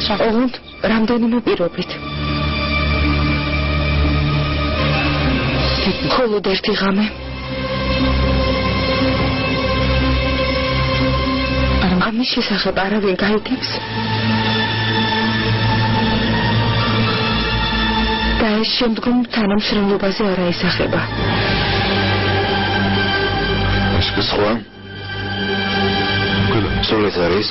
ოღონდ რამდენიმე პირობით. მხოლოდ ერთი ღამე. ამის შესახებ არავინ გაიგებს? და ეს შემდგომ თანამშრომლობაზე არ აისახება. სხვა? სულ ეს არის?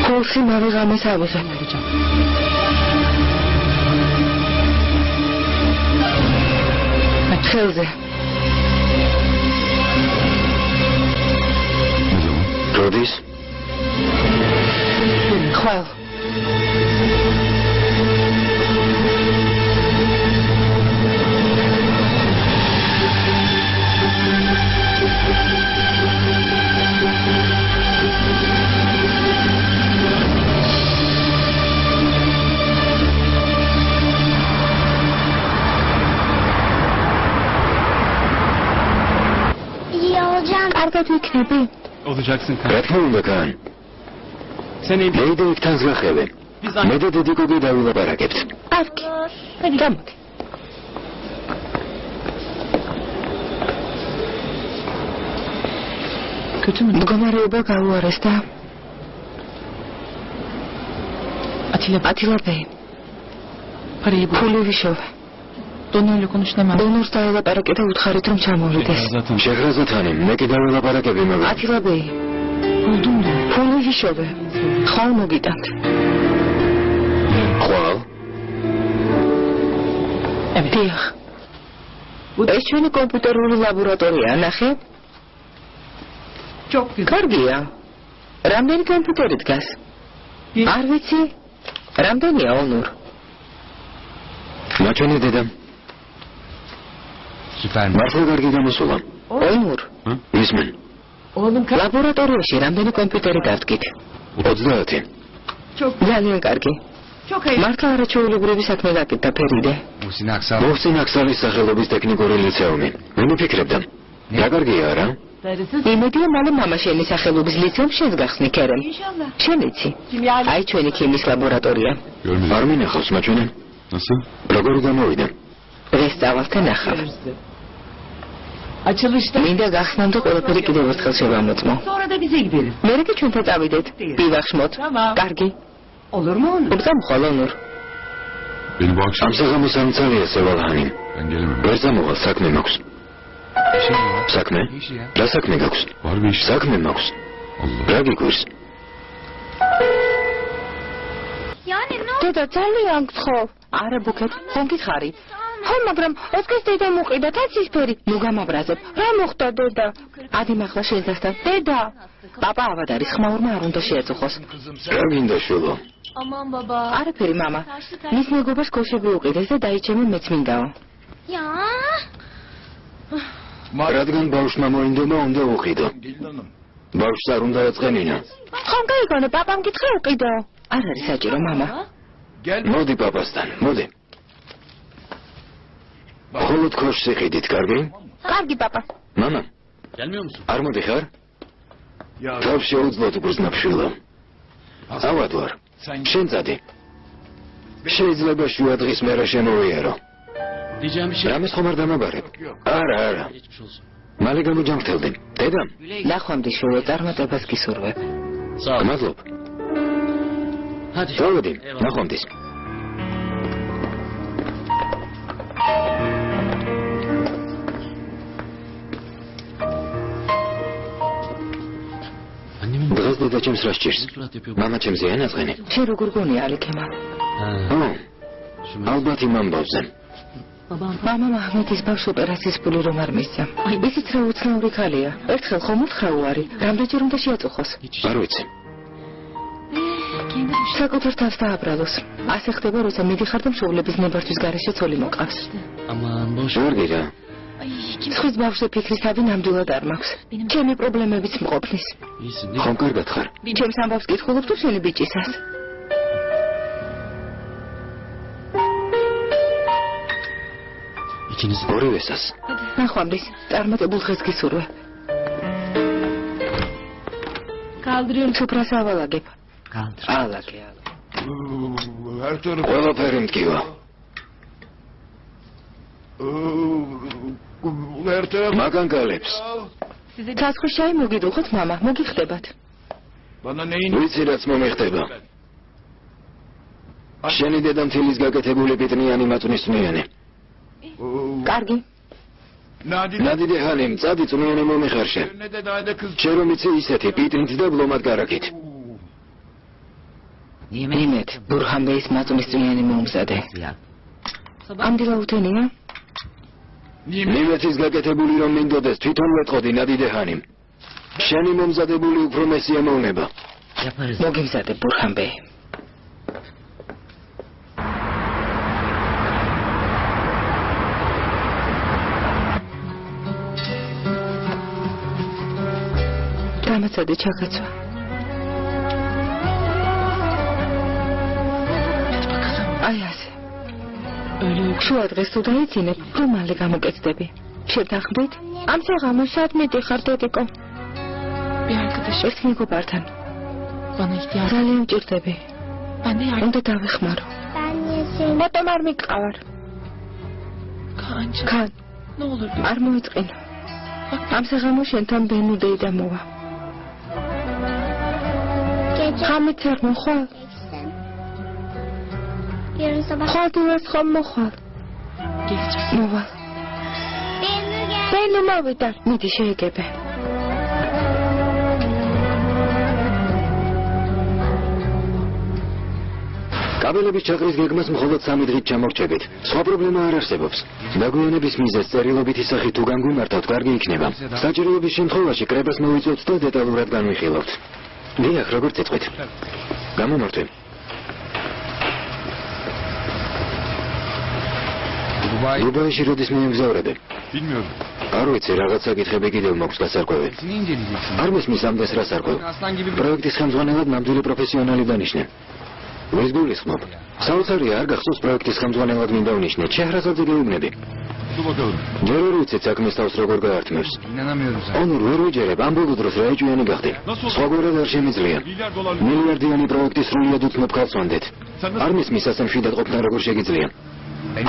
ხალხი მალე ღამეს ავიღე. ხელზე. როდის? ხვალ. კარგად ვიქნები? რა თქმა უნდა, კან. მეიდე იქთან ზღახები. მე და დედიკოგი დავილაპარაკებთ. კარგი. გამოდი. მდგომარეობა გაუარესდა. ათილაბეი. ფული ვიშოვე. დონორს დაელაპარაკე და უთხარით რომ ჩამოვიდეს. შეღრაზათანი, მე კი დაველაპარაკები მაგრამ. ათილაბეი. ფული ვიშოვე. ხვალ მოგიტანთ. ხვალ? დიახ. ეს ჩვენი კომპიუტერული ლაბორატორია, ნახე? კარგია. რამდენი კომპიუტერი დგას? არ ვიცი. რამდენია ონურ? მაჩვენე დედა. მართლა კარგი გამოსულა. ონურ. ისმენ. ლაბორატორიაში რამდენი კომპიუტერი დავდგით? 30. ძალიან კარგი. მართლა არაჩვეულებრივი საქმე გაკეთდა ფერიდე. მუსინ აქსალის სახელობის ტექნიკური ლიცეუმი. მე მიფიქრებდა. რა კარგია რა? იმედია მალე მამაშენის სახელობის ლიცეუმს შენს გახსნი კერემ. შენ იცი. აი ჩვენი ქიმიის ლაბორატორია. არ მინახავს მაჩვენე? ასე? როგორი გამოვიდა? ვესწავლავ და ნახავ. მინდა გახსნამდე ყველაფერი კიდევ ერთხელ შევამოწმო. მერე კი ჩვენთან წავიდეთ. ბივახშმოთ. კარგი. უბრძამხვალ ონურ. ამ საღამოს ამცალია სევალჰანი. ვერ წამოვალ, საქმე მაქვს. საქმე? რა საქმე გაქვს? საქმე მაქვს. რა გიგვირს? დედა ძალიან გთხოვ. არა ბუქეთ, ხომ გითხარი? ხო, მაგრამ ოთქეს დედა მოყიდა და ცისფერი. ნუ გამაბრაზებ. რა მოხდა დედა? ადი მახლა შეძასთან. დედა. პაპა ავად არის, ხმაურმა არ უნდა შეეწუხოს. რა გინდა შულო? არაფერი მამა. მის მეგობარს ქოშები უყიდეს და დაიჩემო მეც მინდაო. რადგან ბავშვმა მოინდომა, უნდა უყიდო. ბავშვს არ უნდა ეწყენინა. ხომ გაიგონე, პაპამ გითხრა უყიდო. არ არის საჭირო მამა. მოდი პაპასთან, მოდი. მხოლოდ ქოშს იყიდით, კარგი? კარგი პაპა. მამა. არ მოდიხარ? თავს შეუძლოდ უგრძნობ შვილო. ავად ვარ. შენ წადი. შეიძლება შუა დღის მერე შემოვიარო. რამეს ხომ არ დამაბარებ? არა. მალე გამოჯამრთელდი. დედა? ნახვამდი შულო, წარმატებას გისურვებ. მადლობ. დავედი, ნახვამდის. დღეს დედა ჩემს რა სჭირს? მამა ჩემზე ანაწყენი. შენ როგორ გონია ალიქემა? ალბათ იმ ამბავზე. მამა მაჰმეთის ბავშვ ოპერაციის ფული რომ არ მისცა. ისიც რა უცნაური ქალია. ერთხელ ხომ უთხრა უარი, რამდენჯერ უნდა შეაწუხოს? არ ვიცი. საკუთარ თავს დააბრალოს. ასე ხდება, როცა მიდიხარ და მშობლების ნებართვის გარეშე ცოლი მოყავს. ვარგი რა. სხვის ბავშვზე ფიქრის თავი ნამდვილად არ მაქვს. ჩემი პრობლემებიც მყოფნის. ხომ კარგად ხარ? ჩემს ამბავს კითხულობ თუ შენი ბიჭისას? ორივესას. ნახვამდის, წარმატებულ დღეს გისურვებ. კალდრიონ ჩუპრას ავალაგებ. ალაგე. ყველაფერი მткиვა. მაგან გალებს. ცაცხვი შაი მოგიდუხოთ მამა, მოგიხდებათ. ვიცი რაც მომიხდება. შენი დედა მთილის გაკეთებული პიტნიანი მაწვნისმიანი. კარგი. ნადი დეჰანი მწადი წვნიანი მომიხარშე. შენ რომ იცი ისეთი პიტნით და ბლომად გარაკით. ნიმეთ ბურჰანბეის მაწვნისმიანი მომზადე. ამდილა უთენია? ნიმეთის გაკეთებული რომ მინდოდეს თვითონ ვეთყოდი ნადი დეჰანი. შენი მომზადებული უფრო მესია მოუნება. მოგიმზადე ბურჰანბე. დამაცადე ჩაქაცვა. აი ასე. შუა დღეს თუ დაიცინებ, რომ მალე გამოკეთდები. შევთანხმდით? ამ საღამოს სადმე დიხარ დედიკო? ერთ მეგობართან. ძალიან მჭირდები. უნდა დავეხმარო. მოტომ არ მიყავარ. კან. არ მოიწყინო. ამ საღამოს შენთან ბენუ დეიდა მოვა. ხამით არ მოხვალ? ხვალ დივას ხომ მოხვალ? მოვალ. ბენუ მოვიდა. მიდი შეეგებე. კაბელების ჩაყრის გეგმას მხოლოდ 3 დღით ჩამორჩებით. სხვა პრობლემა არ არსებობს. დაგვიანების მიზეზს წერილობითი სახით თუ განგვიმართავთ, კარგი იქნება. საჭიროების შემთხვევაში კრებას მოვიწვევთ და დეტალურად განვიხილავთ. დიახ, როგორც ეთქვით. გამომართვე. დუბაიში როდის მიემგზავრები? არ ვიცი, რაღაც საკითხები კიდევ მაქვს გასარკვევი. არ მისმის ამდენს რა სარკვევ. პროექტის ხელმძღვანელად ნამდვილი პროფესიონალი დანიშნე. ვის გულისხმობ? საოცარია არ გახსოვს პროექტის ხელმძღვანელად მინდა ვნიშნე. შეჰრაზადზე გეუბნები. ჯერ ვერ ვიცით საქმის თავს როგორ გაართმევს. ონურ ვერ ვიჯერებ, ამ ბოლო დროს რა ეჭვიანი გახდი. სხვაგვარად არ შემიძლია. მილიარდიანი პროექტის სრულად უთმობ ქალს ვანდეთ. არ მისმის ასე მშვიდად ყოფნა როგორ შეგიძლია.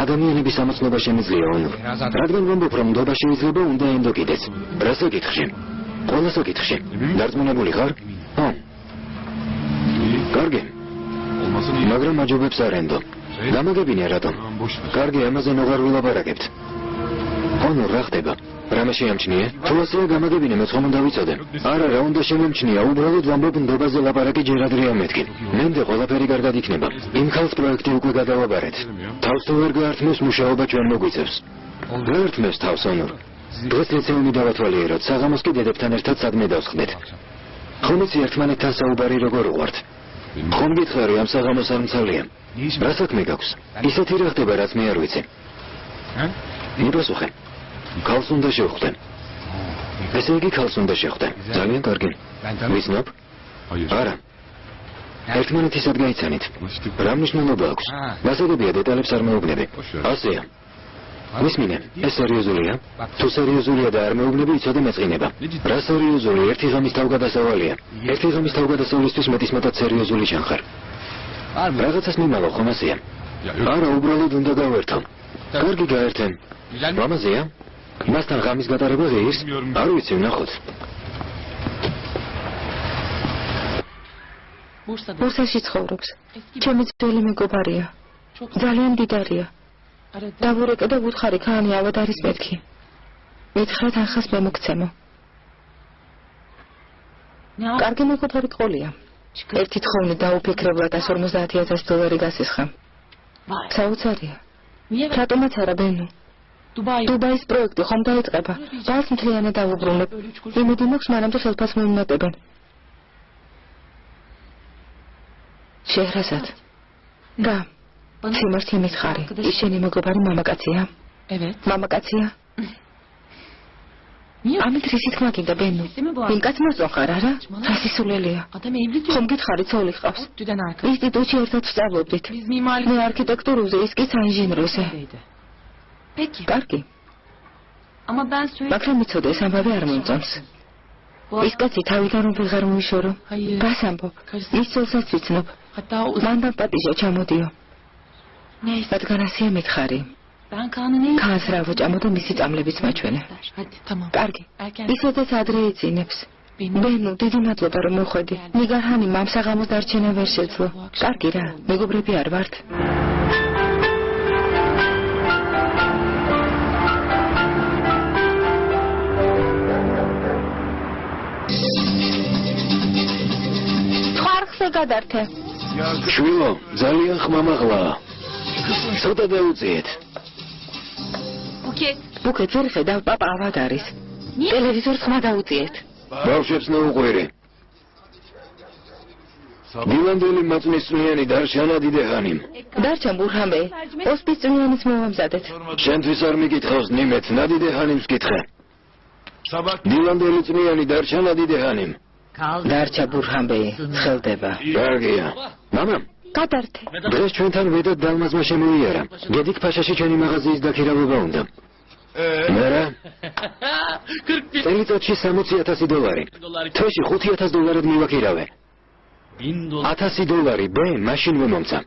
ადამიანების ამოცნობა შემიძლია ონურ. რადგან ვამბობ რომ ნდობა შეიძლება უნდა ენდო კიდეც. რა საკითხში? ყველა საკითხში. დარწმუნებული ხარ? ხო. კარგი. მაგრამ აჯობებს არ ენდო. გამაგებინე რატომ? კარგი, ამაზე ნოღარ ვილაპარაკებთ. ონურ რა ხდება? რამე შეამჩნიე? თუ ასეა გამაგებინე, მეც ხომ უნდა ვიცოდე? არა, რა უნდა შემემჩნია, უბრალოდ ვამბობ ნდობაზე ლაპარაკი ჯერ ადრეა მეთქი. მენდე ყველაფერი კარგად იქნება. იმ ხალხს პროექტი უკვე გადავაბარეთ. თავს თუ ვერ გაართმევს, მუშაობა ჩვენ მოგვიწევს. გაართმევს თავს ონურ. დღეს ლიცეუმი დავათვალიეროთ, საღამოს კი დედებთან ერთად სადმე დავსხდეთ. ხომ იცი ერთმანეთთან საუბარი როგორ უყვართ? ხომ გითხარი ამ საღამოს არ მცალია? რა საქმე გაქვს? ისეთი რა ხდება, რაც მე არ ვიცი. მიპასუხე. ქალს უნდა შევხვდე. ესე იგი ქალს უნდა შევხვდე. ძალიან კარგი. ვიცნობ? არა. ერთმანეთისად გაიცანით. რა მნიშვნელობა აქვს? გასაგებია დეტალებს არ მეუბნები. ასეა. ვისმინე, ეს სერიოზულია? თუ სერიოზულია და არ მეუბნები, იცოდე მეწყინება. რა სერიოზული? ერთი ღამის თავგადასავალია. ერთი ღამის თავგადასავლისთვის მეტისმეტად სერიოზული ჩანხარ. რაღაცას მიმალავ, ხომ ასეა? არა, უბრალოდ უნდა გავერთო. კარგი, გაერთე. მამაზეა? მასთან ღამის გატარება ღირს? არ ვიცი, ვნახოთ. ბურსაში ცხოვრობს. ჩემი ძველი მეგობარია. ძალიან დიდარია. დავურეკე და ვუთხარი ქანი ავად არის მეთქი. მითხრა თანხას მე მოგცემო. კარგი მეგობარი ყოლია. ერთი თხოვნით დაუფიქრებლად $150,000 გასისხა. საოცარია. რატომაც არა ბენუ? დუბაის პროექტი ხომ დაიწყება? ბას მთლიანად დავუბრუნებ. იმედი მაქვს მანამდე ხელფას მომიმატებენ. შეჰრაზად. გა. სიმართლე მითხარი. ის შენი მეგობარი მამაკაცია? მამაკაცია? ამით რის თქმა გინდა ბენუ? იმ კაცს მოსწონხარ არა? სასისულელია. ხომ გითხარი ცოლი ჰყავს? ინსტიტუტში ერთად ვსწავლობდით. მე არქიტექტურაზე, ის კი საინჟინროზე. კარგი. მაგრამ იცოდე, ეს ამბავი არ მომწონს. ის კაცი თავიდან რომ ვეღარ მოიშორო. გასამბო. ის ძელსაც ვიცნობ. მანდ პატიჟა ჩამოდიო. რადგან ასეა მითხარი. ქანს რა ვოჭამო და მისი წამლებიც მაჩვენე. კარგი. ისედაც ადრე ეძინებს. ბენო, დიდი მადლობა რომ მოხვედი. ნიგარჰანი მამსაღამოს დარჩენა ვერ შეძლო. კარგი რა, მეგობრები არ ვართ. ხარხზე გადართე. შვილო, ძალიან ხმამაღლაა. ცოტა დაუწიეთ. ბუკეთ ვერ ხედავ, პაპა ავად არის. ტელევიზორს ხმა დაუწიეთ. ბავშვებს ნაუყვირი. დილანდელი მაწმისწვიანი დარჩანა დიდეჰანიმ. დარჩა ბურჰამე, ოსპისწვიანიც მოვამზადეთ. შენთვის არ მიკითხავს ნიმეთ, ნადიდეჰანიმს კითხე. დილანდელი წვიანი დარჩანა დიდეჰანიმ. დარჩა ბურჰამე, ხელდება. კარგია. მამა, გადართე. დღეს ჩვენთან ვედად დალმაზმა შემოიარა. გედიქ ფაშაში ჩვენი მაღაზიის დაქირავება უნდა. მერე? წელიწადში $60,000. თვეში $5,000 მივაქირავე. $1,000 ბე მაშინ მომომცა.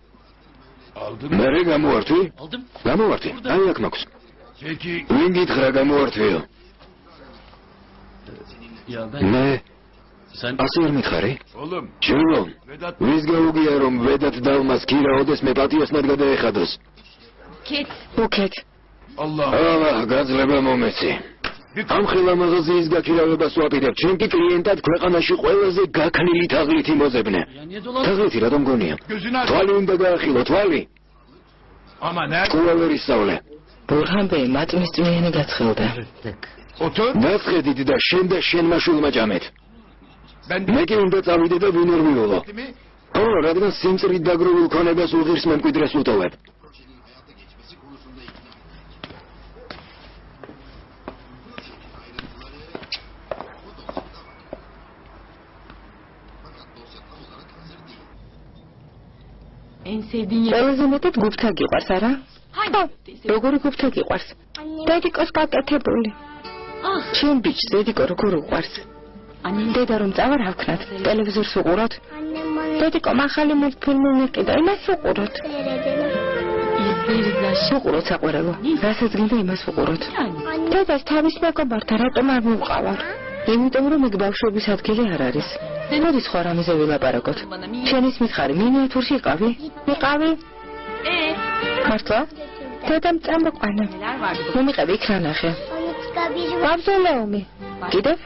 მერე გამოვართვი? გამოვართვი. აი აქ მაქვს. ვინ გითხრა გამოვართვიო? მე ასე არ მითხარი? შვილო, ვის გაუგია რომ ვედათ დალმას ქირაოდეს მე პატიოსნად გადაეხადოს? ბუკეთ. ალლაჰ გაძლება მომეცი. ამ ხელა მაღაზიის გაქირავებას ვაპირებ. ჩვენ კი კლიენტად ქვეყანაში ყველაზე გაქნილი თაღლითი მოზებნე. თაღლითი რატომ გონია? თვალი უნდა გაახილო, თვალი. კულავერის სწავლე. ბურჰამე მაწმისწვიანი გაცხელდა. ნახედით და შენ მაშულმა ჭამეთ. მე კი უნდა წავიდე და ვინ არ მიულო. რადგან სიმწრით დაგროვილ ქონებას უღირს მემკვიდრეს უტოვებ. ყველაზე მეტად გუფთა გიყვარს, არა? როგორი გუფთა გიყვარს? დედიკოს გაკეთებული. შენ ბიჭ, დედიკო როგორ უყვარს? დედა რომ წავა რა ვქნათ? ტელევიზორს უყუროთ? დედიკო მახალი მულტფილმი მიყიდა, იმას უყუროთ. უყუროთ საყვარელო. რასაც გინდა იმას უყუროთ. დედას თავის მეგობართან რატომ არ მივყავარ? იმიტომ რომ იქ ბავშვების ადგილი არ არის. მოდი სხვა რამეზე ვილაპარაკოთ. შენის მითხარი მინიატურში იყავი? იყავი? მართლა? დედამ წამოყვანა. მომიყევი იქ რა ნახე. მავზოლეუმი. კიდევ?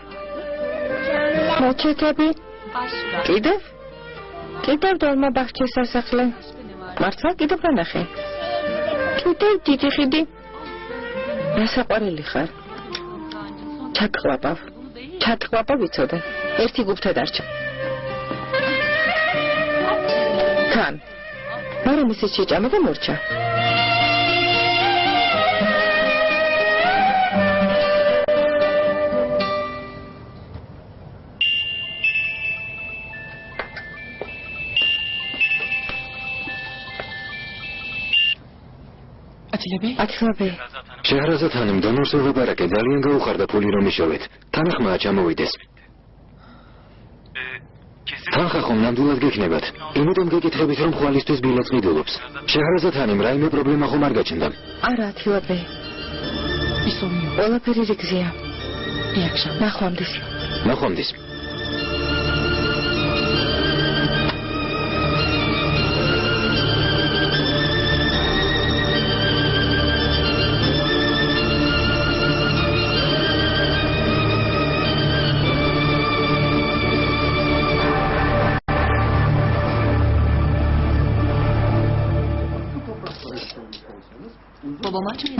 მოჩეთები? კიდევ? კიდევ დოლმაბახჩის სასახლე. მართლა კიდევ რა ნახე? კიდევ დიდი ხიდი. რა საყვარელი ხარ? ჩატყვაპავ. ჩატყვაპავ ვიცოდე. ერთი გუფთა დარჩა. თან. მაგრამ ისიც შეჭამა და მორჩა. ათლაბე. შეჰრაზად ხანიმ დონორს ვეუბარაკე, ძალიან გაუხარდა ფული რომ იშოვეთ. თანახმაა ჩამოვიდეს. თანხა ხომ ნამდვილად გექნებათ. იმიტომ გეკითხებით რომ ხვალისთვის ბილეთს მიდულობს. შეჰრაზად ხანიმ რაიმე პრობლემა ხომ არ გაჩნდა? არა, ათლაბე. ყველაფერი რიგზეა. ნახვამდის. ნახვამდის.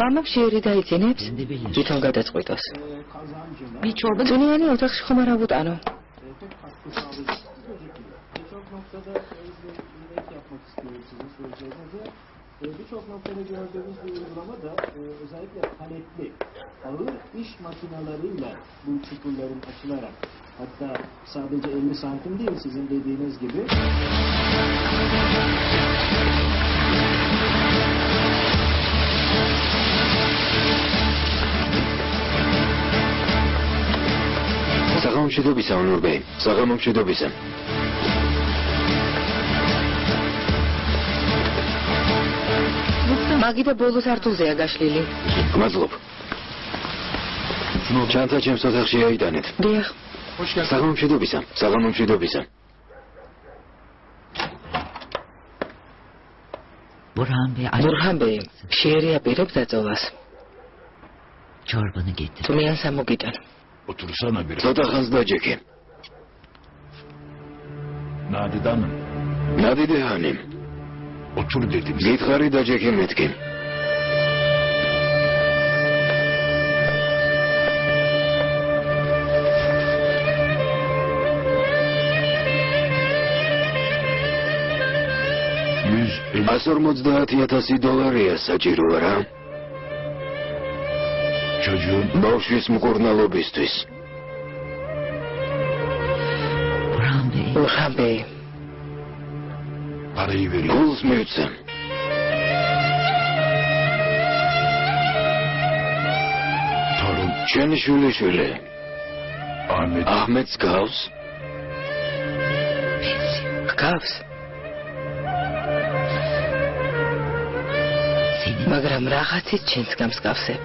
მამამ შეერი დაიძინებს, თვითონ გადაწყვიტოს. წვნიანი ოთახში ხომ არ ავუტანო? Birçok noktada gördüğümüz bir uygulama da özellikle paletli ağır iş makinalarıyla bu çukurların açılarak, hatta sadece 50 santim değil sizin dediğiniz gibi მშვიდობისა, ონურბეი. საღამო მშვიდობისა. მაგიდა ბოლოს ართულზეა გაშლილი. მადლობ. ჩანთა ჩემს ოთახში აიტანეთ. დიახ. საღამო მშვიდობისა. საღამო მშვიდობისა. ბურჰანბეი, შეერი აპირებს დაწოვას. Çorbanı getir. Tumiyan samogiten. Otursana biraz. ცოტა ხანს დაჯექი. Nadide Hanım, ნადიდე ჰანი. otur dedim. გითხარი დაჯექი მეთქი. $150,000 საჭირო არა? Çocuğun ბავშვის მკურნალობისთვის. ბურჰანბეი. parayı veriyor. გულს მივცე. Torun შენი შვილიშვილი Ahmet აჰმედს გავს? გავს. მაგრამ რაღაცით ჩვენს გამსკავსებ.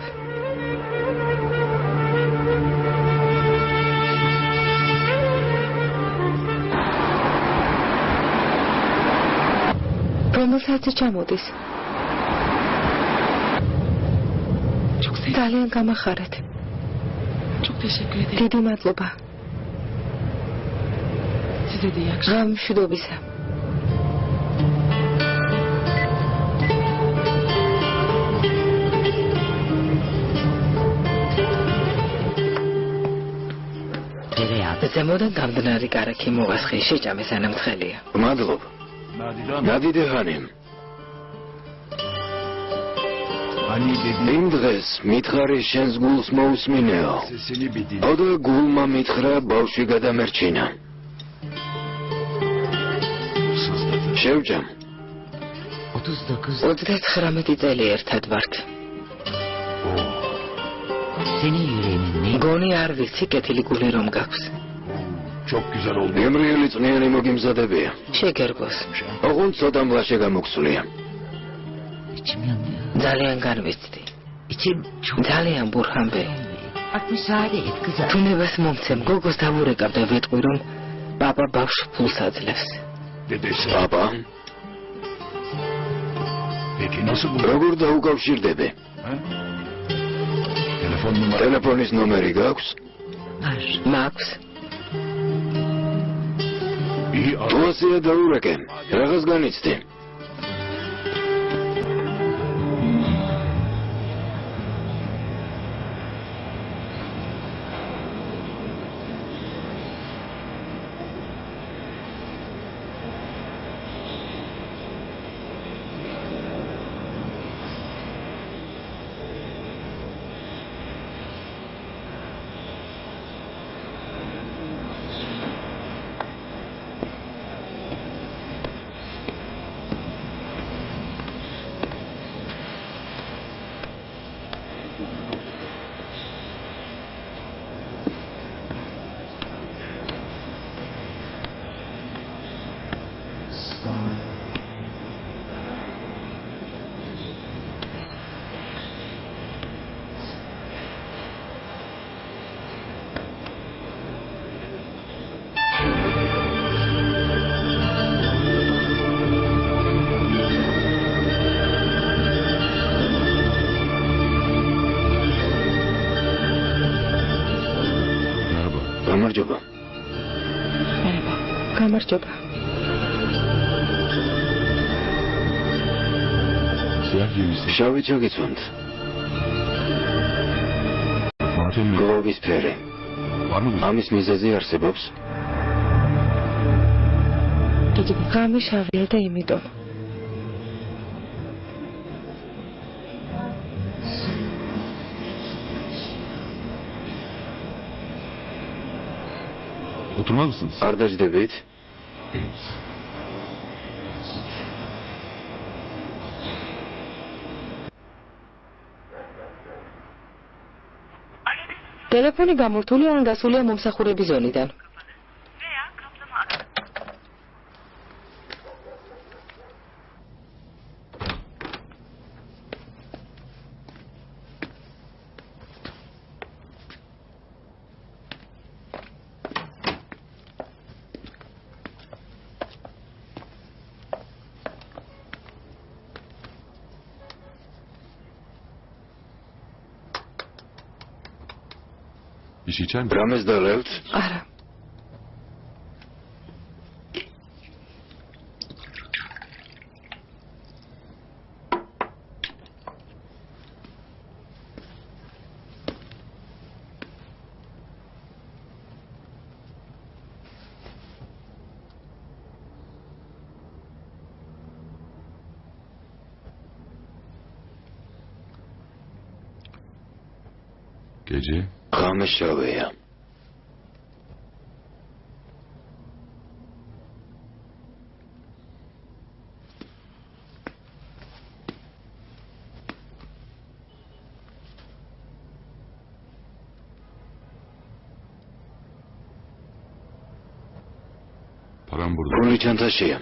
რომელსაც ჩამოდის. ძალიან გამახარეთ. დიდი მადლობა. ღამ მშვიდობისა. ზემოდან გამდნარი კარაქი მოვასხი, შეჭამეს ანამთხელია. მადლობ. Nadide Hanım, ნადიდე ჰანი. hani dedi იმ დღეს მითხარი შენს გულს მოусმინეო. sesini bir dinle. ოდო გულმა მითხრა ბავშვი გადამერჩინა. Sızladı. შევჭამ. 39. 39 წელი ერთად ვართ. Senin yüreğinin ne? გონი არ ვიცი კეთილი გული რომ გაქვს. Çok güzel oldu. გემრიელი წნიანი მოგიმზადებია. შეგერგოს. ოღონდ ცოტა მლაშე გამოგცულია. İçim yanıyor. ძალიან განვიცდი. İçim çok... ძალიან ბურჰანბეი. Bak müsaade et kızım. თუნებას მომცემ გოგოს დავურეკავ და ვიტყვი რომ პაპა ბავშვ ფულს აძლევს. Dedesi. პაპა, Peki nasıl bu? როგორ დაუკავშირდები? Ha? Telefon numara. ტელეფონის ნომერი გაქვს? Var. მაქვს. İyi თუ ara. ასეა დაურეკე, რაღაც განიცდი. გამარჯობა. გამარჯობა. Siyah giymişsin. შავი ჩაგიცვამთ. Martin mi? გლოვის ფერი. Var mı? ამის მიზეზი არსებობს? ღამე შავია და იმიტომ. Oturmaz mısınız? არ დაждებით? ტელეფონი გამორთული ან გასულია მომსახურების ზონიდან. ისიჩან? რამეს დალევთ? არა. Gece? ღამე შავია. Param burada. გული ჩანთაშია.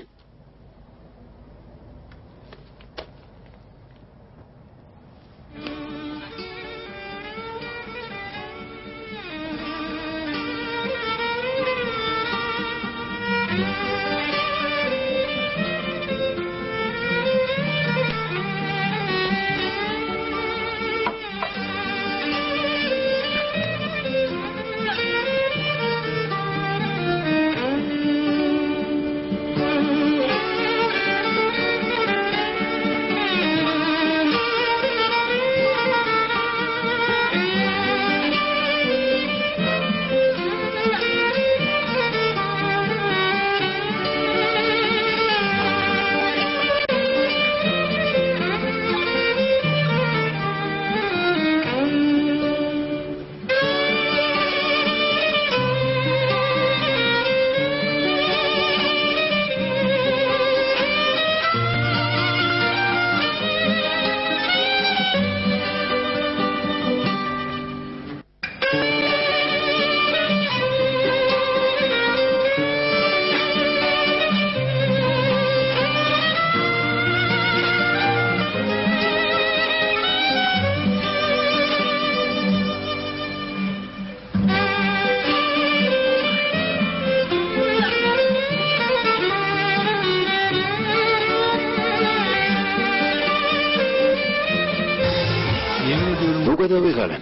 უკვე დავიღალე.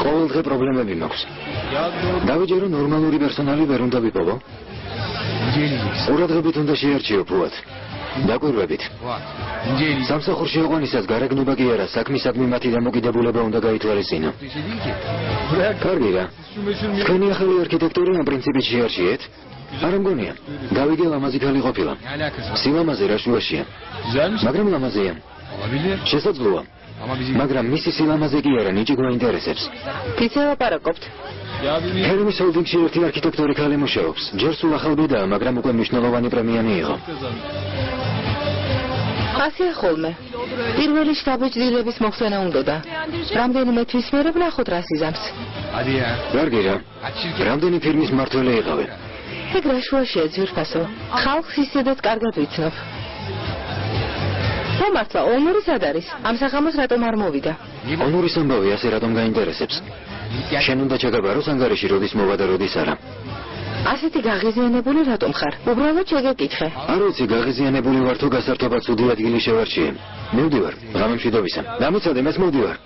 ყოველდღე პრობლემები მაქვს. დავიჯერო ნორმალური პერსონალი ვერ უნდა ვიპოვო. ყურადღებით უნდა შეარჩიო ფუად. დაკვირვებით. სამსახურში ოღონისას გარეგნობა კი არა, საქმისადმი მათი დამოკიდებულება უნდა გაითვალისწინო. კარგი რა. თქვენი ახალი არქიტექტურა ამ პრინციპით შეარჩიეთ? არა მგონია. გავიგე ლამაზი ქალი ყოფილა. სილამაზე რა შუაშია. მაგრამ ლამაზია. შესაძლოა. მაგრამ მისი სილამაზე კი არა, ნიჭი გვაინტერესებს. თითე ლაპარაკობთ. ჰერმის ჰოლდინგში ერთი არქიტექტორი ქალი მუშაობს. ჯერ სულ ახალბედაა, მაგრამ უკვე მნიშვნელოვანი პრემია მიიღო. ასია ხოლმე. პირველი შთაბეჭდილების მოხსენა უნდოდა. რამდენიმე თვის მერე ვნახოთ რა სიზამს. კარგი რა. რამდენი ფირმის მმართველი იყავენ? ეგ რა შუაშია ძვირფასო. ხალხს ისედაც კარგად ვიცნობ. მომართლა, ონური სად არის? ამ საღამოს რატომ არ მოვიდა? ონურის ამბავი ასე რატომ გაინტერესებს? შენ უნდა ჩაგაბაროს ანგარიში, როდის მოვა და როდის არა. ასეთი გაღიზიანებული რატომ ხარ? უბრალოდ შეგეკითხე. არ ვიცი, გაღიზიანებული ვარ თუ გასართობად ცუდი ადგილი შევარჩიე. მივდივარ, ღამე მშვიდობისა. დამიცადე, მეც მოვდივარ.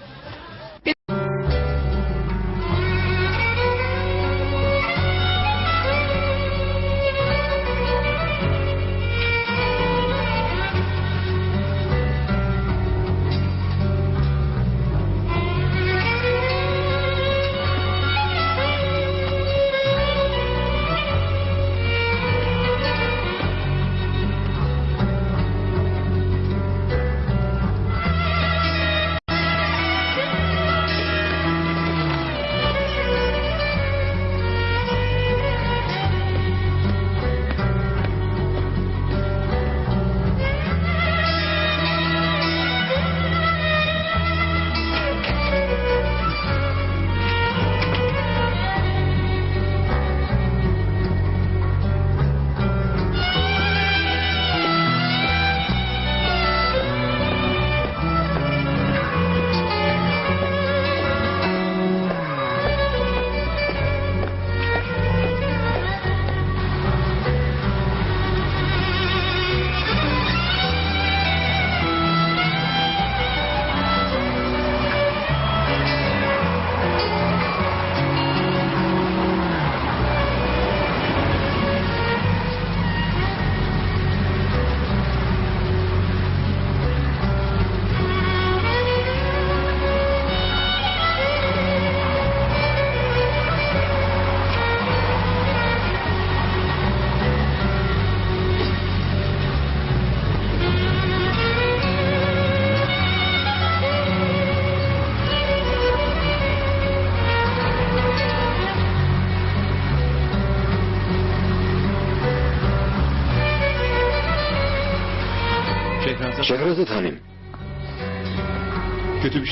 შეჰრაზად ხანი.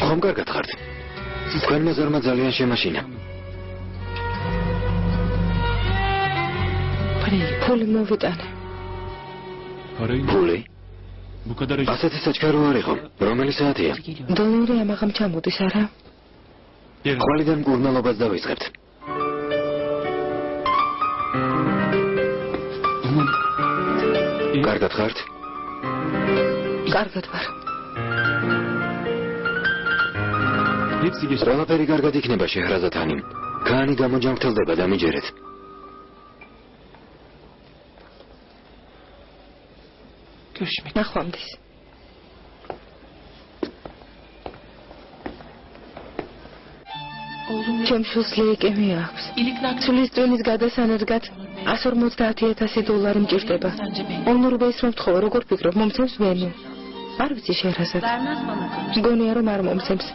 ხომ კარგად ხართ? თქვენმა ზარმა ძალიან შემაშინა. ფული მოვიტანე. ფული? ასეთი საჩქარო არ იყო. რომელი საათია? დოლარი ამაღამ ჩამოდის არა? ხვალიდან მკურნალობას დავიწყებთ. კარგად ხართ? კარგად ვარ. ყველაფერი კარგად იქნება შეჰრაზად ხანიმ. ქანი გამოჯანმრთელდება დამიჯერეთ. ნახვამდის. ჩემს ლეიკემია აქვს. ცვლის ტვინის გადასანერგად 150,000 დოლარი მჭირდება. ონურბეის რომ ვთხოვე, როგორ ფიქრობ, მომცემს ვენო? არ ვიცი შეჰრაზად. მგონია რომ არ მომცემს.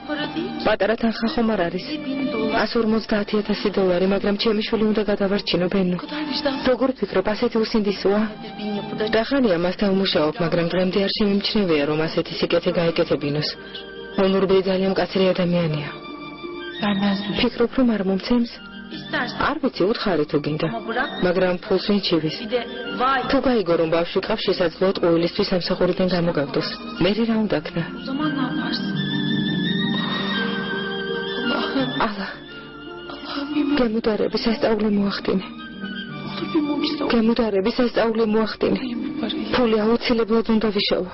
პატარა თანხა ხომ არ არის. 150,000 დოლარი, მაგრამ ჩემი შვილი უნდა გადავარჩინო ვენო. როგორ ფიქრობ, ასეთი უსინდისოა? დახანია მასთან ვმუშაობ, მაგრამ დღემდე არ შემიმჩნევია, რომ ასეთი სიკეთე გაეკეთებინოს. ონურბეი ძალიან მკაცრი ადამიანია. ფიქრობ, რომ არ მომცემს? არ ვიცი, უთხარი თუ გინდა, მაგრამ ფულს ვინ ჩივის? თუ გაიგო, რომ ბავშვი ყავს, შესაძლოა ყოველისთვის სამსახურიდან გამოგაგდოს. მე რა უნდა ქნა? ალა. გემუდარების სასწაული მოახდინე. გემუდარების სასწაული მოახდინე. ფული აუცილებლად უნდა ვიშოვო.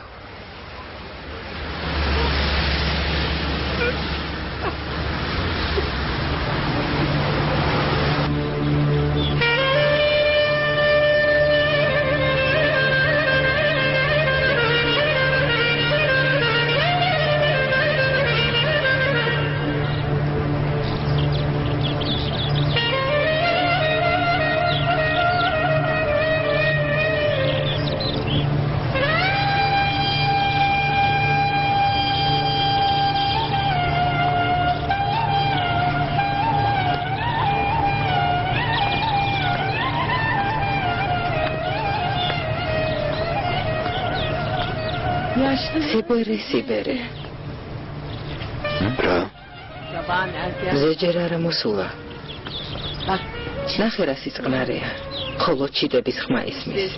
სიბერე. რა? ზეჯერ არა მოსულა. ნახე რა სიწყნარეა. ხოლო ჩიდების ხმა ისმის.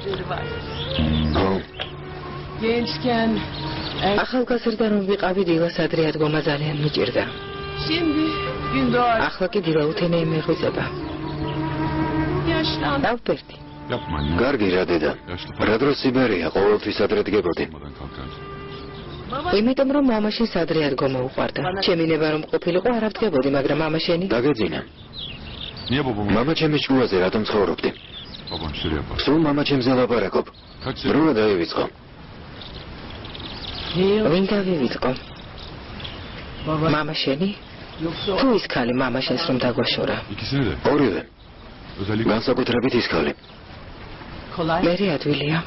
ახალგაზრდა რომ ვიყავი დილას ადრე ადგომა ძალიან მიჭირდა. ახლა კი დილა უთენე იმეღვიძება. დავფერდი. კარგი რა დედა. რა დროს სიბერია, ყოველთვის ადრე დგებოდი. იმიტომ რომ მამაშენ ადრე ადგომა უყვარდა. ჩემი ნება რომ ყოფილიყო არ ავდგებოდი, მაგრამ მამაშენი დაგეძინა. მამა ჩემი ჭკუაზე რატომ ცხოვრობდი? სულ მამა ჩემზე ლაპარაკობ. როა დაივიწყო? ვინ დავივიწყო? მამაშენი? თუ ის ქალი მამაშენს რომ დაგვაშორა? ორივე. განსაკუთრებით ის ქალი. მერი ადვილია.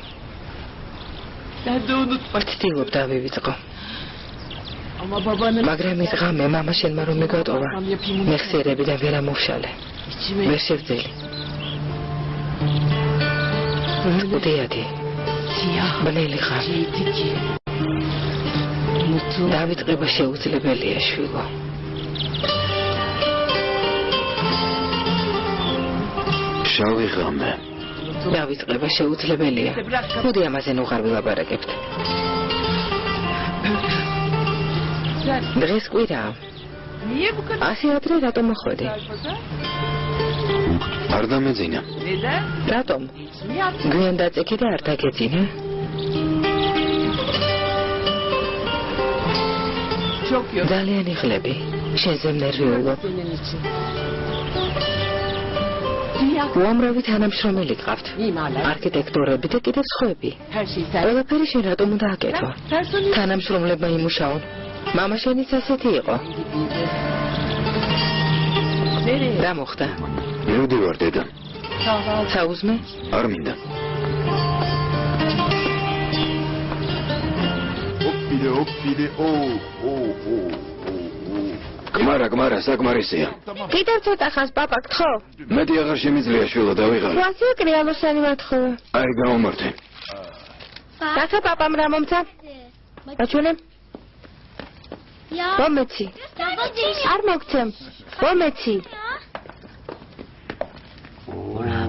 ვცდილობ დავივიწყო. მაგრამ ის ღამე მამაშენმა რომ მიგატოვა, მე ხსიერებიდან ვერ ამოვშალე. ვერ შევძელი. უდიადი. ბნელი ღამე. დავიწყება შეუძლებელია შვილო. შავი ღამე. დავიწყება შეუძლებელია. მოდი ამაზე ნუღარ ვილაპარაკებთ. დღეს კვირაა. ასე ადრე რატომ მოხვედი? არ დამეძინა. რატომ? გვიან დაწექი და არ დაგეძინა? ძალიან იღლები. შენზე ნერვიულობ. უამრავი თანამშრომელი გყავთ. არქიტექტორები და კიდევ სხვები. ყველაფერი შენ რატომ უნდა აკეთო? თანამშრომლებმა იმუშაონ. მამაშენიც ასეთი იყო. რა მოხდა? მივდივარ დედა. საუზმე? არ მინდა. ოპიდე. გმარა, საკმარისია. კიდევ ცოტა ხანს პაპა გთხოვ? მეტი აღარ შემიძლია შვილო დავიღალე. ვასი კრიალოსანი მათხოვა. აი გამომართე. დახა პაპამ რა მომცა? აჩვენე. მომეცი. არ მოგცემ. მომეცი.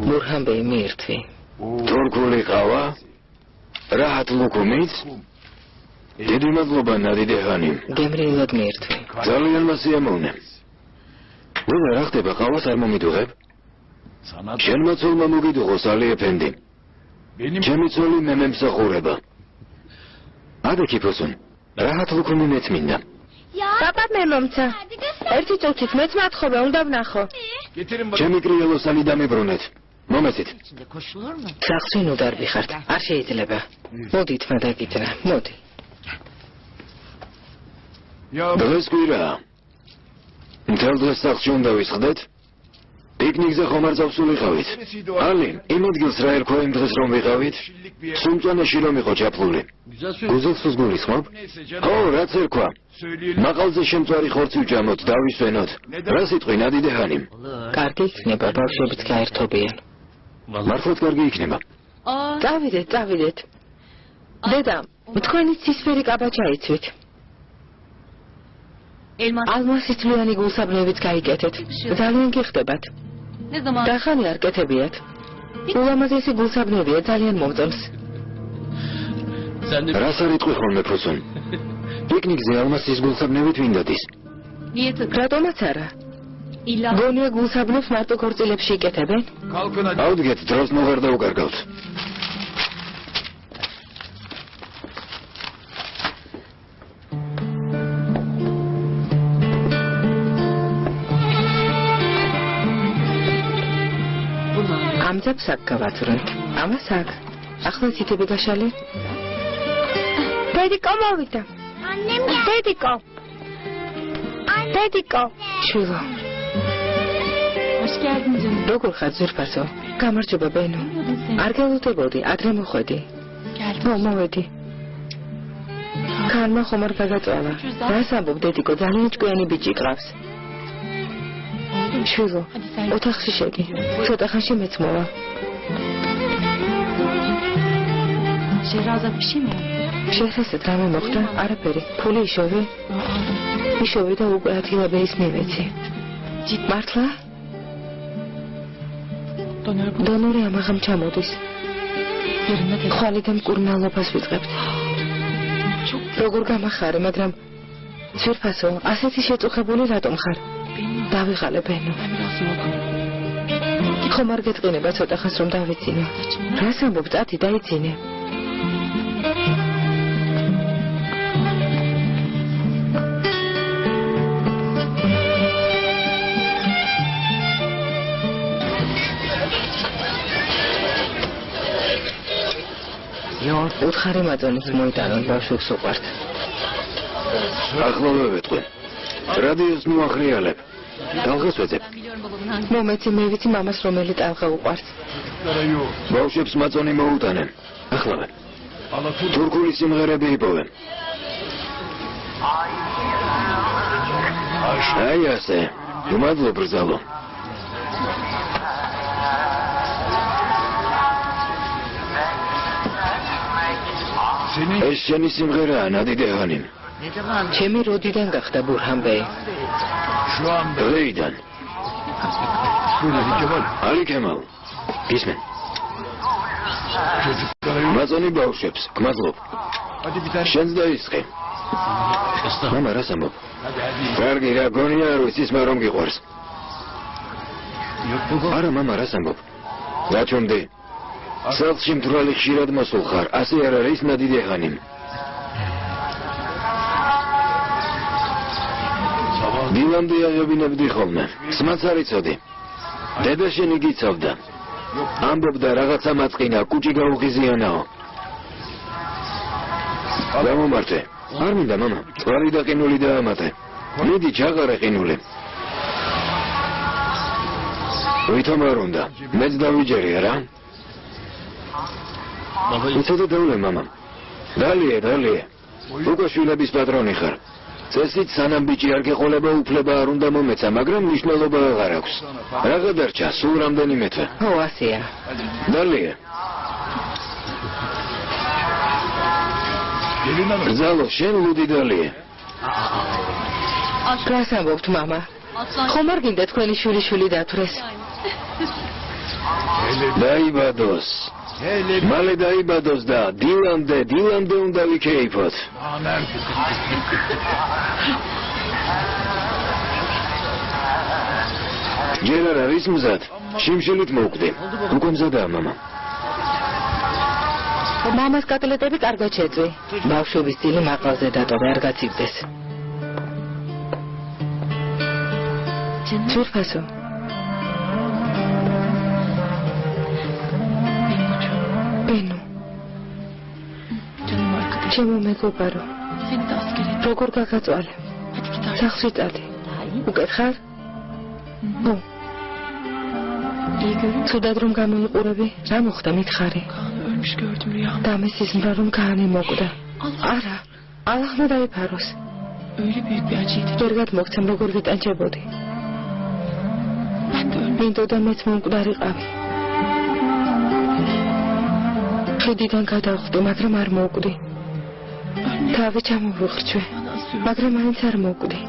მურჰამბეი მიირთვი. თურქული ყავა? რაჰათ ლუკუმიც? დიდი მადლობა ნადიდეჰანი. გემრიელად მიირთვი. ძალიან მასიამოვნე. ველა რა ხდება ყავას არ მომიდუღებ? შენმა ცოლმა მოგიდუღოს ალი ეფენდი. ჩემი ცოლი მე მემსახურება. ადე ქიფოსუნ. რაჰათ ლუკუმი მეწმინდა. პაპა მე მომცა. ერთი წუთით მეც მათხოვე უნდა ვნახო. ჩემი კრიელოსანი დამებრუნეთ. მომეცით. სახლს ვინ უდარბი ხართ? არ შეიძლება. მოდით მადაგიძრა. მოდი. დღეს კვირაა. მთელ დღეს სახლში უნდა ვისხდეთ? პიკნიკზე ხომ არ წავსულიყავით? ალი, იმ ადგილს რა ერქვა იმ დღეს რომ ვიყავით? სუნწანაში რომ იყო ჩაფლული. გუზელსს გულისხმობ? ო, რაც ერქვა? მაყალზე შემწვარი ხორცი ვჭამოთ, დავისვენოთ. რა სიტყვი ნადიდეჰანი? კარგი იქნება, ბავშვებიც გაერთობიან. მართლაც კარგი იქნება. წავიდეთ. დედა, თქვენი ცისფერი კაბაჩა იცვით. ალმასითლიანი გულსაბნევიც გაიკეთეთ. ძალიან გიხდებათ. დახანი არ კეთებიათ. ულამაზესი გულსაბნევია, ძალიან მომწონს. რას არ იტყვი ხოლმე ფოსუნ? პიკნიკზე ალმასის გულსაბნევით ვინ დადის? რატომაც არა? გონია გულსაბნევს მარტო ქორწილებში იკეთებენ? ავდგეთ, დროს მოღარ დაუკარგავთ. ამძებს აქ გავაწვრეთ. ამას აქ. ახლა ციტები გაშალე. დედიკო მოვიდა. დედიკო. შვილო. როგორ ხარ ზურფასო? გამარჯობა ბენო. არ გელოდებოდი, ადრე მოხვედი. მოვედი. ქარმა ხომ არ გაგაწვალა. რას ამბობ დედიკო, ძალიან ჭკვიანი ბიჭი გყავს. შვილო, ოთახში შედი. ცოტა ხანში მეც მოვა. შეხესეთ რამე მოხდა? არაფერი. ფული იშოვე? იშოვე და უკვე ადგილაბერის მივეცი. მართლა? დონორი ამაღამ ჩამოდის. ხვალე და მკურნალობას ვიწყებთ. როგორ გამახარე, მაგრამ ზურფასო, ასეთი შეწუხებული რატომ ხარ? დავიღალე ბენო. ხომ არ გეტყინება ცოტა ხანს რომ დავიცინო? რას ამბობ, წათი დაიცინე. უთხარი მაწონიც მოიტანონ ბავშვებს უყვართ. ახლა ვეთყვი. რადიოს მოახრიალებ. ტალღას ვეძებ. მომეცი მე ვიცი მამას რომელი ტალღა უყვარს. ბავშვებს მაწონი მოუტანენ. ახლა თურქული სიმღერები იპოვენ. აი ასე. მადლობა ბრძალო. ეს შენი სიმღერაა ნადიდეჰანი. ჩემი როდიდან გახდა ბურჰანბეი? დღეიდან. ალი კემალ. გისმენ. მაწონი ბავშვებს, გმადლობ. შენც დაისხე. მამა რას ამბობ? კარგი რა გონია არ ვიცი ისმა რომ გიყვარს. არა მამა რას ამბობ? გაჩვენდი. სახლში მთვრალი ხშირად მოსულ ხარ, ასე არ არის ნადიდეჰანი. დილამდე აღებინებდი ხოლმე, სმაც არ იცოდი. დედა შენი გიცავდა. ამბობდა რაღაცა მაწყინა, კუჭი გაუღიზიანაო. გამომართე. არ მინდა მამა, წყალი და ყინული დაამატე. მიდი ჩაღარე ყინული. ვითომ არ უნდა, მეც დავიჯერი არა? იცოდე დავლე მამა. დალია. უკვე შვილების პატრონი ხარ. წესით სანამ ბიჭი არ გეყოლება უფლება არ უნდა მომეცა, მაგრამ მნიშვნელობა აღარ აქვს. რაღა დარჩა, სულ რამდენიმე თვე. ო, ასეა. დალია. ბრძალო, შენ ლუდიდალია. რას ამბობთ, მამა? ხომ არ გინდა თქვენი შვილი დათვრეს? დაიბადოს. მალე დაიბადოს და დილამდე უნდა ვიქეიფოთ. ჯერ არ არის მზად. შიმშილით მოვკვდი. უკვე მზადაა, მამა. მამას კოტლეტები კარგად შეწვი. ბავშვობის წილი მაყალზე დატოვე, არ გაცივდეს. ძვირფასო. ბენო. ჩემო მეგობარო. როგორ გაგაწვალე? სახლში წადი. უკეთ ხარ? ნუ. ცუდად რომ გამოიყურები, რა მოხდა მითხარი? დამესის მრა რომ გაანი მოკვდა. არა, ალახმა დაიფაროს. ჯერგად მოგცემ როგორ ვიტანჯებოდი. მინდოდა მეც მომკვდარიყავი. ხიდიდან გადავხვდი, მაგრამ არ მოვკვდი. თავი ჩამოვიხრჩვე, მაგრამ მაინც არ მოვკვდი.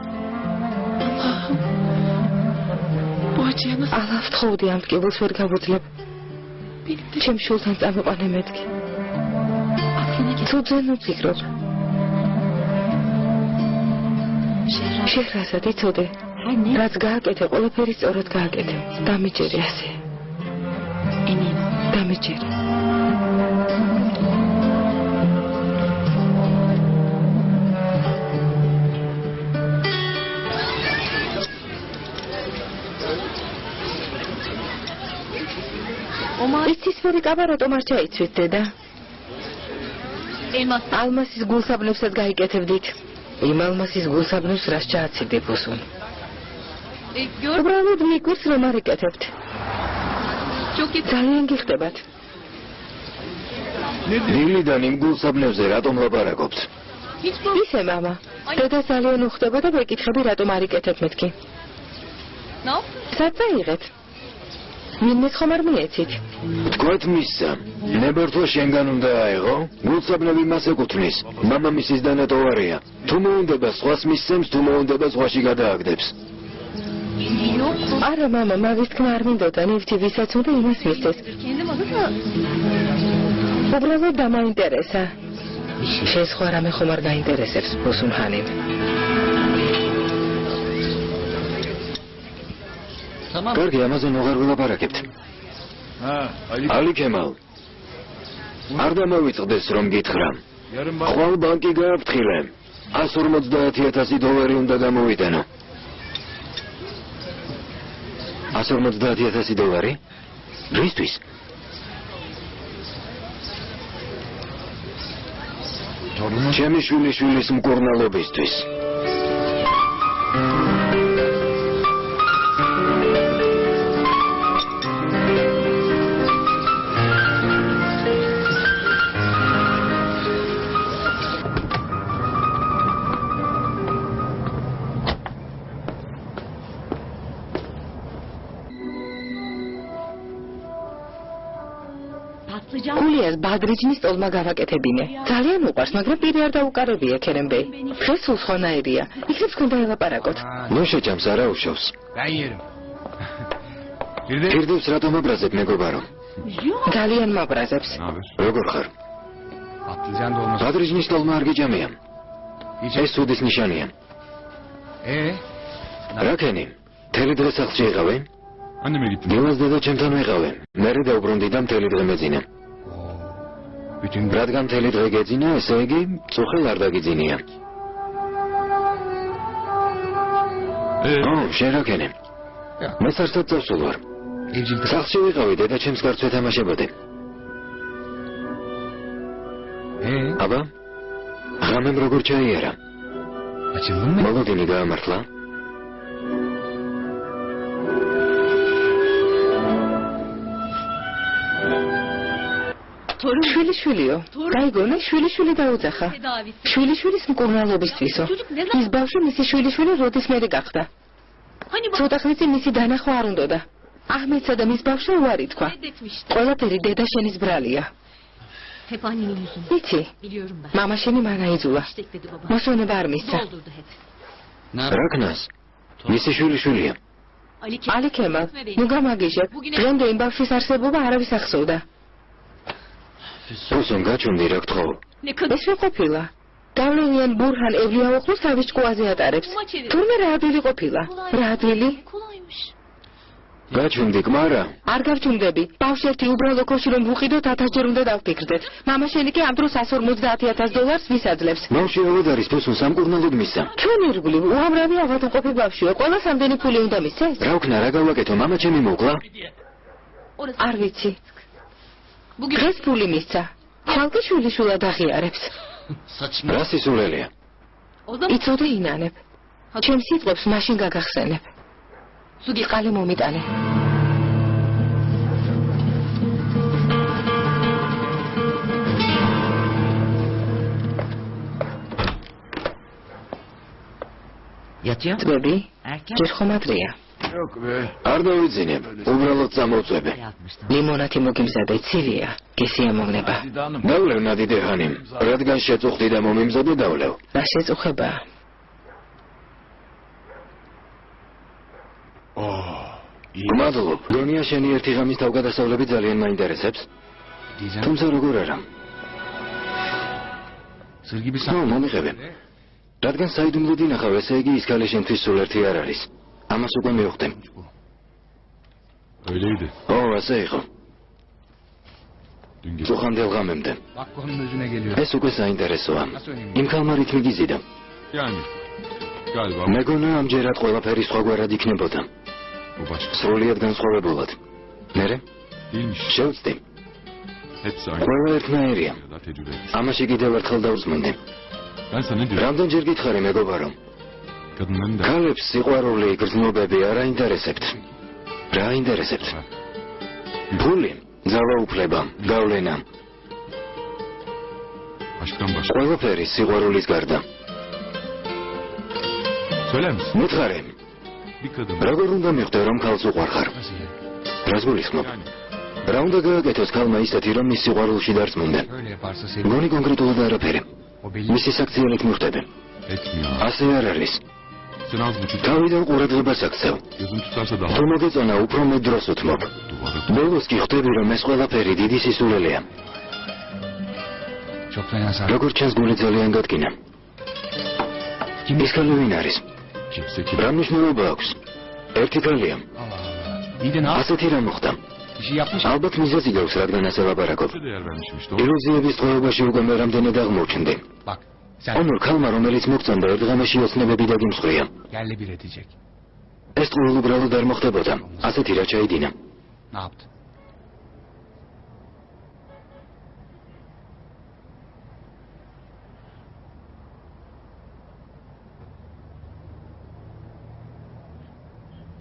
ალა ვთხოვდი ამ ტკივილს ვერ გავუძლებ. ჩემ შულთან წამიყვანე მეთქი. ცუძენ ვფიქრობ. შეხრასად იცოდე, რაც გააკეთე, ყველაფერი სწორად გააკეთე. დამიჯერე ასე. დამიჯერე. იცის ვერი კაბა რატომ არ ჩაიცვით, დედა? ალმასის გულსაბნებსაც გაიკეთებდით. იმ ალმასის გულსაბნებს რას ჩააციდე ბოსონ? უბრალოდ მიგვირს რომ არ იკეთებთ. ძალიან გიხდებათ. დილიდან იმ გულსაბნებზე რატომ ლაპარაკობთ? ისე, მამა. დედა ძალიან უხდება და ვეკითხები რატომ არ იკეთებ მეთქი. სად წაიღეთ? ვინმეს ხომ არ მიეცით? თქვათ მისცა. ნებართვა შენგან უნდა აიღო? გულსაბნები მას ეკუთვნის. მამამისის დანატოვარია. თუ მოუნდება სხვას მისცემს, თუ მოუნდება სხვაში გადააგდებს. არა, მამა, მაგის თქმა არ მინდოდა, ნივთი ვისაც უნდა იმას მისცეს. უბრალოდ დამაინტერესა. შენ სხვა რამე ხომ არ გაინტერესებს, ბოსუნჰანიმ. კარგი, ამაზე ნუღარ ვილაპარაკებთ. ალი ქემალ. არ დამოვიწყდეს რომ გითხრა. ხვალ ბანკი გააფრთხილე. $150,000 უნდა გამოვიტანო. $150,000? რისთვის? ჩემი შვილის მკურნალობისთვის. გულიას ბადრიჯნის ტოლმა გავაკეთებინე. ძალიან უყვარს, მაგრამ პირი არ დაუკარებია ქერემბეი. დღეს სულ სხვანაირია. იქნებ თქვენ დაელაპარაკოთ. ნუ შეჭამს, არა უშავს. ფირდევს რატომ აბრაზებ, მეგობარო? ძალიან მაბრაზებს. როგორ ხარ? ბადრიჯნის ტოლმა არ გიჭამია. ეს სუდის ნიშანია. რა ქენი? მთელი დღე სახლში იყავი? დილას დედა ჩემთან ვიყავე. მერე დაუბრუნდი და მთელი დღე მეძინა. რადგან მთელი დღე გეძინა, ესე იგი, წუხელ არ დაგიძინია. შენ რა ქენი? მე სარსად წავსულ ვარ. სახლში ვიყავი, დედა ჩემს გარს ვეთამაშებოდი. აბა, ღამემ როგორ ჩაიარა? მოლოდინი გაამართლა? შვილიშვილიო, გაიგონე, შვილიშვილი დაუძახა. შვილიშვილის მკურნალობისთვისო. ის ბავშვი მისი შვილიშვილი როდის მერე გახდა. ცოტა ხნით მისი დანახვა არ უნდოდა. აჰმედსა და მის ბავშვს უარი თქვა. ყველაფერი დედა შენის ბრალია. Hep annenin yüzünden. იცი, Biliyorum ben. მამაშენი მან აიძულა. İstekledi baba. მოსვენება არ მისცა. Doldurdu hep. რაკნას მისი შვილია ალი ქემალ, ნუ გამაგიჟებ. დღემდე იმ ბავშვის არსებობა არავის ახსოვდა. უსუნ გაჩვენდი რა გთხოვ Ne kadar ეს რა ყოფილა? გავლენიან ბურჰან ევლიაოხლუს თავის ჭკუაზე ატარებს. თურმე რა ადვილი ყოფილა? რა ადვილი? kolaymış. გაჩვენდი კმარა არ გავჩუმდები. ბავშვი ერთი უბრალო ქოში რომ ვუყიდოთ 1000 ჯერ უნდა დავფიქრდეთ. მამაშენი კი ამ დროს $150,000 ვისაძლებს. ბავშვი ავად არის ფოსუნ სამკურნალოდ მისცა ჩვენ ირგვლივ უამრავი ავადმყოფი ბავშვია. ყველა სამდენი ფული უნდა მისცეს? რა ვქნა რა გავაკეთო მამა ჩემი მოკლა Orası. არ ვიცი. Bugün დღეს ფული მისცა. ხალხი შვილიშვილად აღიარებს. რა სისულელია o zaman იცოდე ინანებ. ჩემ სიტყვებს მაშინ გაგახსენებ. su geç. ყალი მომიტანე. Yatıyor mu? წვები, Erken ჯერ ხომ ადრეა. არ დავიძინებ უბრალოდ წამოვწვები yapmıştım. ლიმონათი მოგიმზადე, ცივია. გესიამოვნება. დავლევ ნადიდე ხანი რადგან შეწუხდი და მომიმზადე დავლევ რა შეწუხება? მადლობ გონია შენი ერთი ღამის თავგადასავლები ძალიან მაინტერესებს თუმცა როგორ არა ნუ მომიღებე რადგან საიდუმლოდ ინახავ ესე იგი ის ქალი შენთვის სულ ერთი არ არის ამას უკვე მივხვდი Öyleydi. ო ასე იყო Dün gece. ზუხამდელ ღამემდე Bak konunun özüne geliyor. ეს უკვე საინტერესოა იმ ქალმა რითმი გიზიდა Yani. Galiba მეგონა ამჯერად ყველაფერი სხვაგვარად იქნებოდა bu başka. სრულიად განსხვავებულად მერე Değilmiş. შევწდი Hepsi aynı. ყველა ერთნაირია Ya da tecrübe etmiş. ამაში კიდევ ერთხელ დავწმუნდი Ben sana ne diyorum? რამდენჯერ გითხარი მეგობარო Kadınların da ქალებს სიყვარული გრძნობები არ აინტერესებთ რა აინტერესებთ ფული ძალაუფლება გავლენა aşktan başka. ყველაფერი სიყვარულის გარდა Söyler misin? მითხარი Bir kadın. როგორ უნდა მიხვდე რომ ქალს უყვარხარ Nasıl ya? რას გულისხმობ Yani. რა უნდა გააკეთოს ქალმა ისეთი რომ მის სიყვარულში დარწმუნდა Öyle yaparsa seni გონი კონკრეტულად არაფერი o belli. მისი საქციელით მიხვდები Etmiyor. ასე არ არის Sen az buçuk. თავიდან ყურადღებას აქცევ Gözün tutarsa daha. თუ მოგეწონა უფრო მეტ დროს უთმობ Duvara. ბოლოს კი ხვდები რომ ეს ყველაფერი დიდი სისულელეა Çok fena sarı. როგორ ჩანს გული ძალიან გადგინა ის ქალი ვინ არის Kimse kim. რა მნიშვნელობა აქვს ერთი ქალია Allah Allah. İyi de ne yap? ასეთი რა მოხდა Bir şey yapmış. ალბათ მიზეზი გაქვს რადგან ასე ლაპარაკობ Kimse değer vermişim işte. ილუზიების დღეობაში უკვე მე რამდენად აღმოჩნდი Bak sen ონურ ქალმა რომელიც მოგწონდა ერთ ღამეში ოცნებები დაგიმსხვრია yerle bir edecek. ეს ყოველ უბრალოდ არ მოხდებოდა ასეთი რა ჩაიდინა Ne yaptı?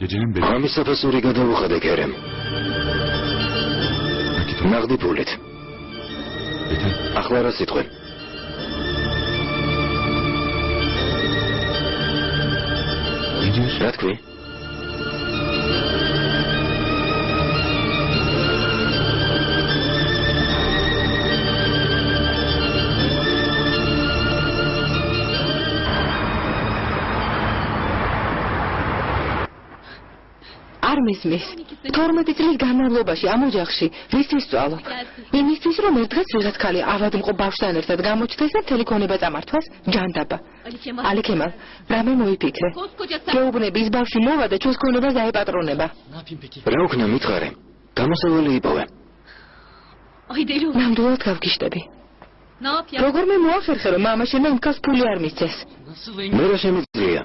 Gecenin belli. ამის საფასური გადავუხადე კერემ Nakit ol. ნაღდი ფულით Yeter. ახლა რა სიტყვი Ne diyorsun? რა თქვი არ მისმის. 12 წლის განმავლობაში ამ ოჯახში ვისთვის სწავლობ? იმისთვის რომ ერთ დღეს ვიღაც ქალი ავადმყოფ ბავშვთან ერთად გამოჩნდეს და მთელი ქონება წამართვას ჯანდაბა. Ali Kemal. ალი ქემალ, რამე მოიფიქრე? Koskoca sen. გეუბნები ის ბავშვი მოვა და ჩვენს ქონებას დაეპატრონება. Ne yapayım peki? რა ვქნა მითხარე გამოსავალი იპოვე Ay deli oldu. ნამდვილად გავგიშტები. Ne yap ya? როგორმე მოახერხე რომ მამაშენმა იმ ქალს ფული არ მისცეს? Nasıl მე რა შემიძლია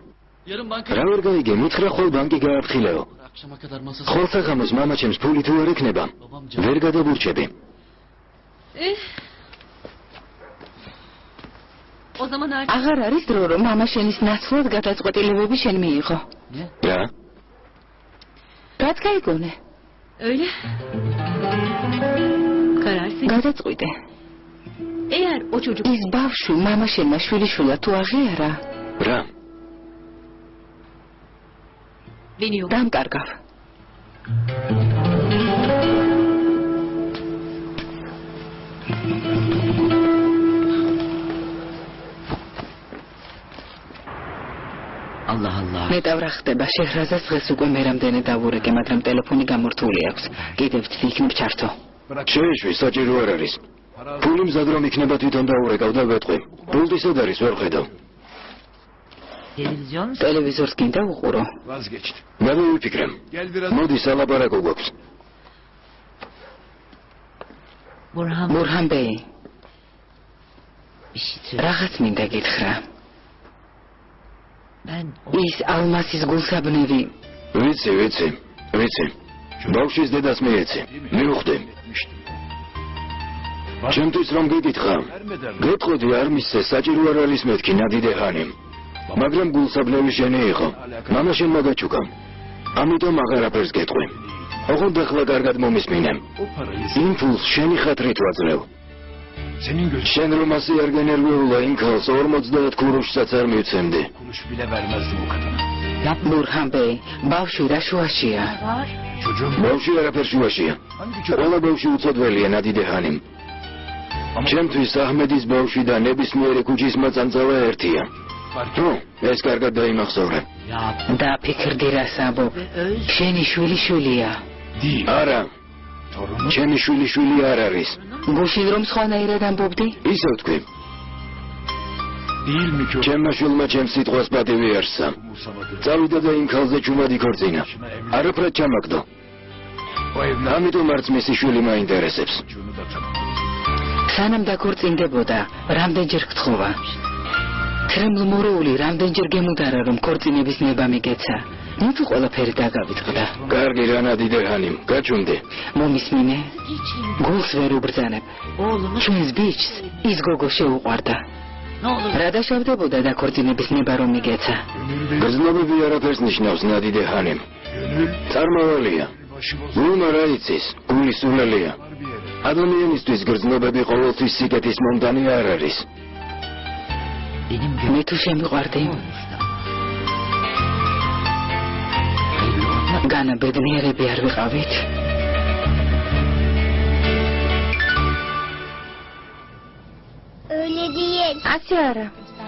Yarın banka რა ვერ გაიგე მითხრა ხოლ ბანკი გააფრთხილეო akşama kadar masası. ხოლ საღამოს მამა ჩემს ფული თუ არ ექნება ვერ გადაბურჩები O zaman artık აღარ არის დრო რომ მამაშენის ნაცვლად გადაწყვეტილებები შენ მიიღო. Ne? რა რაც გაიგონე? öyle. Karar senin. გადაწყვიტე. Eğer o çocuk ის ბავშვი მამაშენმა შვილიშვილად თუ აღიარა, რა beni yok. დამკარგავ. ნეტავ რა ხდება? შეჰრაზას დღეს უკვე მე რამდენი დავურეკე, მაგრამ ტელეფონი გამორთული აქვს. კიდევ ვთქვი, იქნებ ჩართო. შეეშვი, საჭირო არ არის. ფული მზად რომ იქნება თვითონ დაურეკავ და ვეთყვი. პულტი სად არის, ვერ ხედავ. Televizyon. ტელევიზორს გინდა უყურო. გამოვიფიქრე. მოდი სალაპარაკო გვაქვს. Burhan Bey, bir şey söyle. რაღაც მინდა გითხრა. Ben ის ალმასის გულსაბნევი ვიცი. ბავშვის დედას მიეცი. მივხვდი. ჩემთვის რომ გიგითხრა. გეტყოდი არ მისცე, საჭირო არ არის მეთქი ნადიდეჰანიმ. მაგრამ გულსაბნევი შენი იყო. მამა შენ მაგაჩუკა. ამიტომ აღარაფერს გეტყვი. ოღონდ ახლა კარგად მომისმინე. იმ ფულს შენი ხათრით ვაძლევ. შენ რომ ასე არ გენერვიულა იმ ქალს 50 ქურუშსაც არ მივცემდი. Burhan Bey, ბავშვი რა შუაშია? ბავშვი არაფერ შუაშია. ყველა ბავშვი უწოდველია ნადიდეჰანიმ. ჩემთვის აჰმედის ბავშვი და ნებისმიერი ქუჩის მაწანწალა ერთია. ეს კარგად დაიმახსოვრე. დაფიქრდი რას ამბობ? შენი შვილიშვილია. არა. ჩემი შვილიშვილი არ არის. გუშინ რომ სხვანაირად ამბობდი? ისევ თქვი. ჩემმა შვილმა ჩემს სიტყვას პატივი არსა. წავიდა და იმ ქალზე ჩუმად იქორწინა. არაფრად ჩამაგდო. ამიტომ არც მისი შვილი მაინტერესებს. სანამ დაქორწინდებოდა, რამდენჯერ გთხოვა? ქრემლ-მორეული რამდენჯერ გემუდარა რომ ქორწინების ნება მიგეცა. ნუ ყველაფერი დაგავიწყდა. კარგი რა ნადიდეჰანიმ, გაჩუნდი. მომისმინე? გულს ვერ უბრძანებ. oğlumu ჩვენს ბიჭს ის გოგო შეუყვარდა. ne olur რა დაშავდებოდა დაქორწინების ნება რომ მიგეცა? გრძნობები არაფერს ნიშნავს ნადიდეჰანიმ. წარმავალია. გულმა რა იცის, გული სულელია. ადამიანისთვის გრძნობები ყოველთვის სიკეთის მომდანი არ არის. benim მე თუ შემიყვარდი, განა ბედნიერები არ ვიყავით. Öyle değil. ასე არა.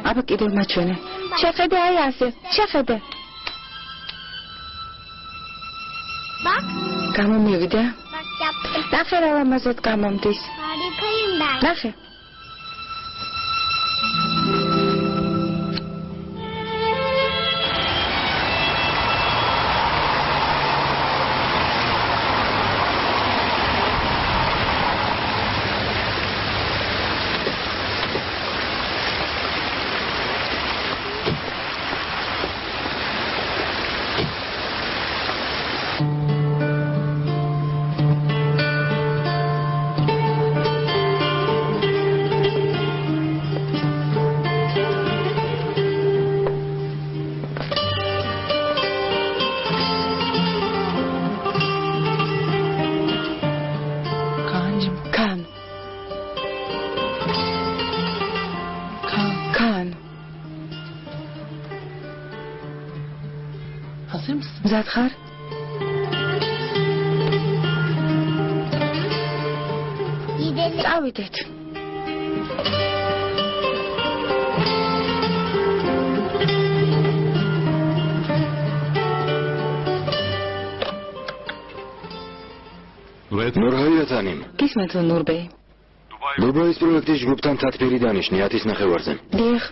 აბა კიდევ მაჩვენე. შეხედე აი ასე. შეხედე. Bak. გამომივიდა. Bak yaptım. ნახე რა ლამაზად გამომდის. Harikayım ben. ნახე. Hazır mısın? მზად ხარ? Gidelim. წავიდეთ. ნურჰაიათანიმ. გისმენთ ნურბეი? დუბაის პროექტის ჯგუფთან თათბირი დანიშნე 10-ის ნახევარზე. დიახ.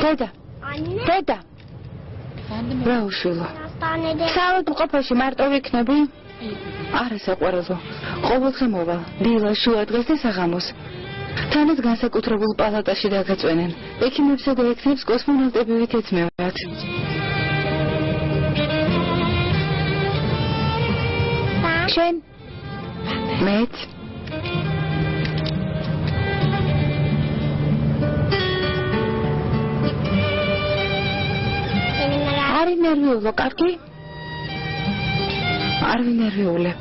დედა. დედა. რა უშვილო? Hastanede. საავადმყოფოში ყოფაში მარტო ვიქნები? არა საყვარელო. ყოველდღე მოვალ. დილა შუა დღეს და საღამოს. თანაც განსაკუთრებულ პალატაში დაგაწვენენ. ექიმებსა და ექნებს კოსმონავტები ვიქეცმევათ. შენ? მეც? არ ინერვიულო, კარგი? არ ვინერვიულებ.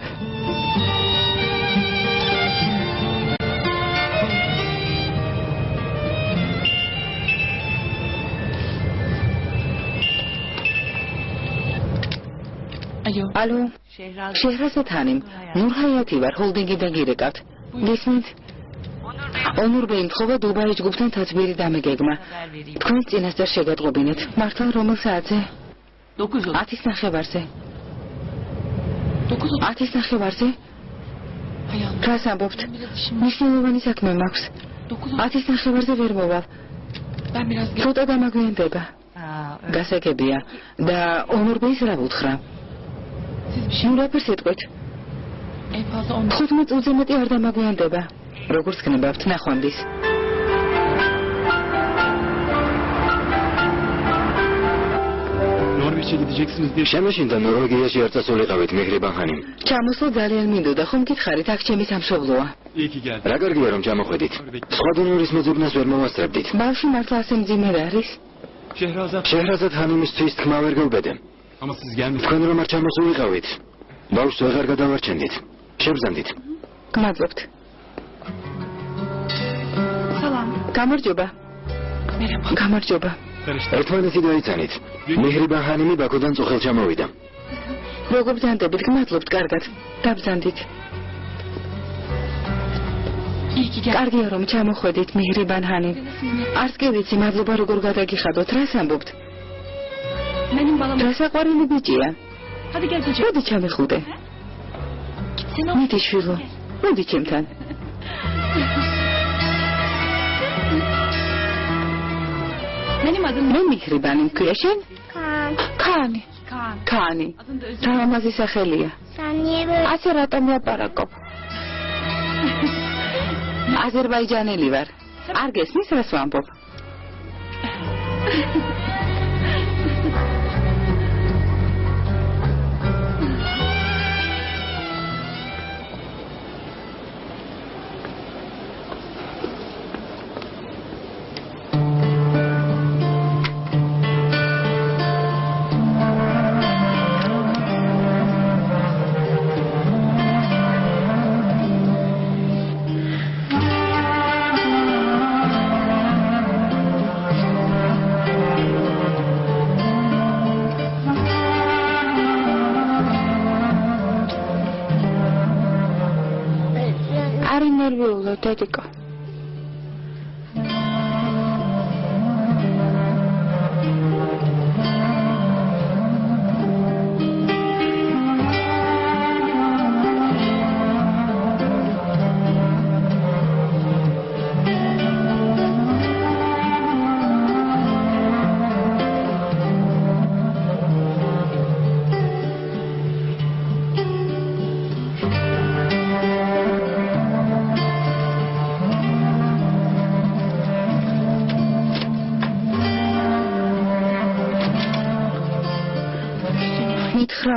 Alo. ალო, შეჰრაზად ჰანიმ, ნურჰაიათი ვარ, ჰოლდინგიდან გირეკავთ. გისმენთ? ონურბეი მთხოვა დუბაის ჯგუფთან თათბირი დამეგეგმა. თქვენს წინასწარ შეგატყობინეთ. მართლა რომელ საათზე? 10-ის ნახევარზე. 10-ის ნახევარზე? რას ამბობთ? მნიშვნელოვანი საქმე მაქვს. 10-ის ნახევარზე ვერ მოვალ. ცოტა დამაგვიანდება. გასაგებია და ონურბეის რა ვუთხრა? ნუ რაფერს ეტყვით? 15 წუთზე მეტი არ დამაგვიანდება. როგორც გნებავთ, ნახვამდის. შემეშინდა ნორვეგიაში არ წასულიყავით მიჰრიბან ხანიმ. ჩამოსვლა ძალიან მინდოდა, ხომ გითხარით, აქ ჩემი სამშობლოა. რა კარგია რომ ჩამოხვედით. სხვა დონორის მოძებნას ვერ მოვასწრებდით. ბავშვი მართლა ასე მძიმედ არის? შეჰრაზად ხანიმისთვის თქმა ვერ გეუბედე. თქვენ რომ არ ჩამოსულიყავით, ბავშვს ვეღარ გადავარჩენდით. შებრძანდით. გმადლობთ. გამარჯობა. გამარჯობა. ერთმანეთი დაიცანით. მიჰრიბან ხანიმი ბაქოდან წუხელ ჩამოვიდა. როგორ ბრძანდებით? გმადლობთ, კარგად. დაბრძანდით. კარგია რომ ჩამოხვედით, მიჰრიბან ხანიმ. არც კი ვიცი, მადლობა როგორ გადაგიხადოთ, რას ამბობთ? რასაყვარელი ბიჭია. მოდი ჩამეხუდე. მიდი შვილო, მოდი ჩემთან. მე მიჰრიბანი მქვია, შენ? ქანი. ქანი. თავამაზი სახელია. ასე რატომ ლაპარაკობ? აზერბაიჯანელი ვარ. არ გესმის რას ვამბობ? დედიკო.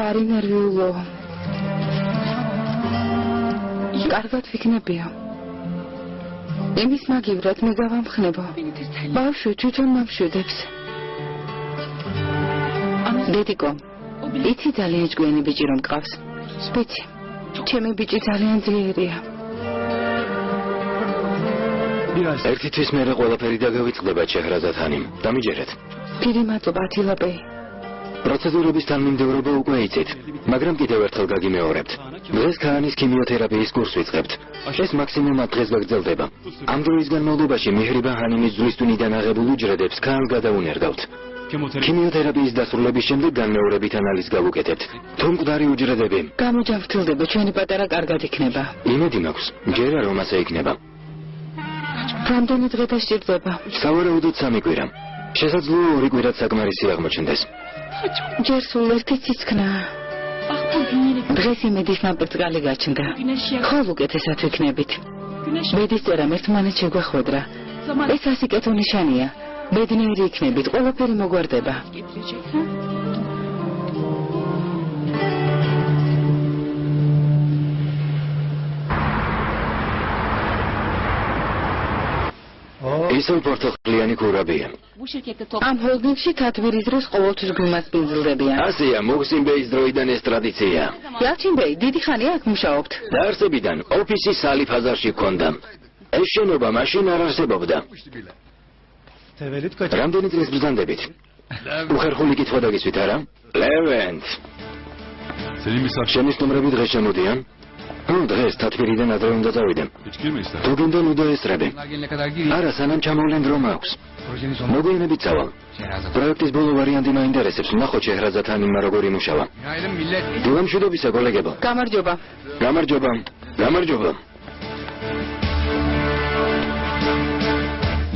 არ ინერვიულო. კარგად ვიქნებიო. იმის მაგივრად მე გავამხნებო. ბავშვი თვითონ მომშვიდებს. დედიკო, იცი ძალიან ჭკვიანი ბიჭი რომ გყავს. ვიცი, ჩემი ბიჭი ძალიან ძლიერია. ერთი თვის მერე ყველაფერი დაგავიწყდება შეჰრაზად ხანიმ. დამიჯერეთ. დიდი მადლობა ათილაბეი. პროცედურების თანმიმდევრობა უკვე იცით, მაგრამ კიდევ ერთხელ გაგიმეორებთ. დღეს ქაანის ქიმიოთერაპიის კურსს ვიწყებთ. ეს მაქსიმუმად დღეს გაგრძელდება. ამ დროის განმავლობაში მიჰრიბან ხანიმის ზღვის ტუნიდან აღებულ უჯრედებს ქაანს გადაუნერგავთ. ქიმიოთერაპიის დასრულების შემდეგ განმეორებით ანალიზს გავუკეთებთ. თუ მკვდარი უჯრედები გამოჯანმრთელდება, ჩვენი პატარა კარგად იქნება. იმედი მაქვს, ჯერა რომ ასე იქნება. რამდენი დღე დასჭირდება? სავარაუდოდ 3 კვირა. შესაძლოა 2 კვირაც საკმარისი აღმოჩნდეს. ჯერ სულ ერთი ციცქნა. დღეს იმედის ნაპრწკალი გაჩნდა. ხოლ უკეთესად ვიქნებით. ბედის წერამ ერთმანეთს შეგვახვედრა. ეს ასიკეთო ნიშანია. ბედნიერი იქნებით, ყველაფერი მოგვარდება. ისევ პორტოხლიანი ქურაბია. ამ ჰოლდინგში თათბირის დროს ყოველთვის გვიმასპინძლდებიან. ასეა, მუხსინბეის დროიდან ეს ტრადიცია. ялჩინბეი, დიდი ხანია აქ მუშაობთ? დაარსებიდან ოფისი სალიფ აზარში ჰქონდა. ეს შენობა მაშინ არ არსებობდა. რამდენი წლის ბრძანდებით? უხერხული კითხვა დაგისვით არა? ლევენტ. Senin misafir. შენი სტუმრები დღეს შემოდიან? დღეს თათბირიდან ადრე უნდა წავიდენ. Hiç girmeyister. თუ გინდ უნდა ესწრებენ. Bunlar gelene kadar gireyim. არა, სანამ ჩამოვლენ დრო მაქვს. Projenin sonu. მოგვიანებით წავალ. Şehrazat. პროექტის ბოლო ვარიანტი მაინტერესებს. ნახოთ შეჰრაზადთან იმა როგორ იმუშავა. Günaydın millet. დილამშვიდობისა კოლეგებო. გამარჯობა. გამარჯობა. გამარჯობა.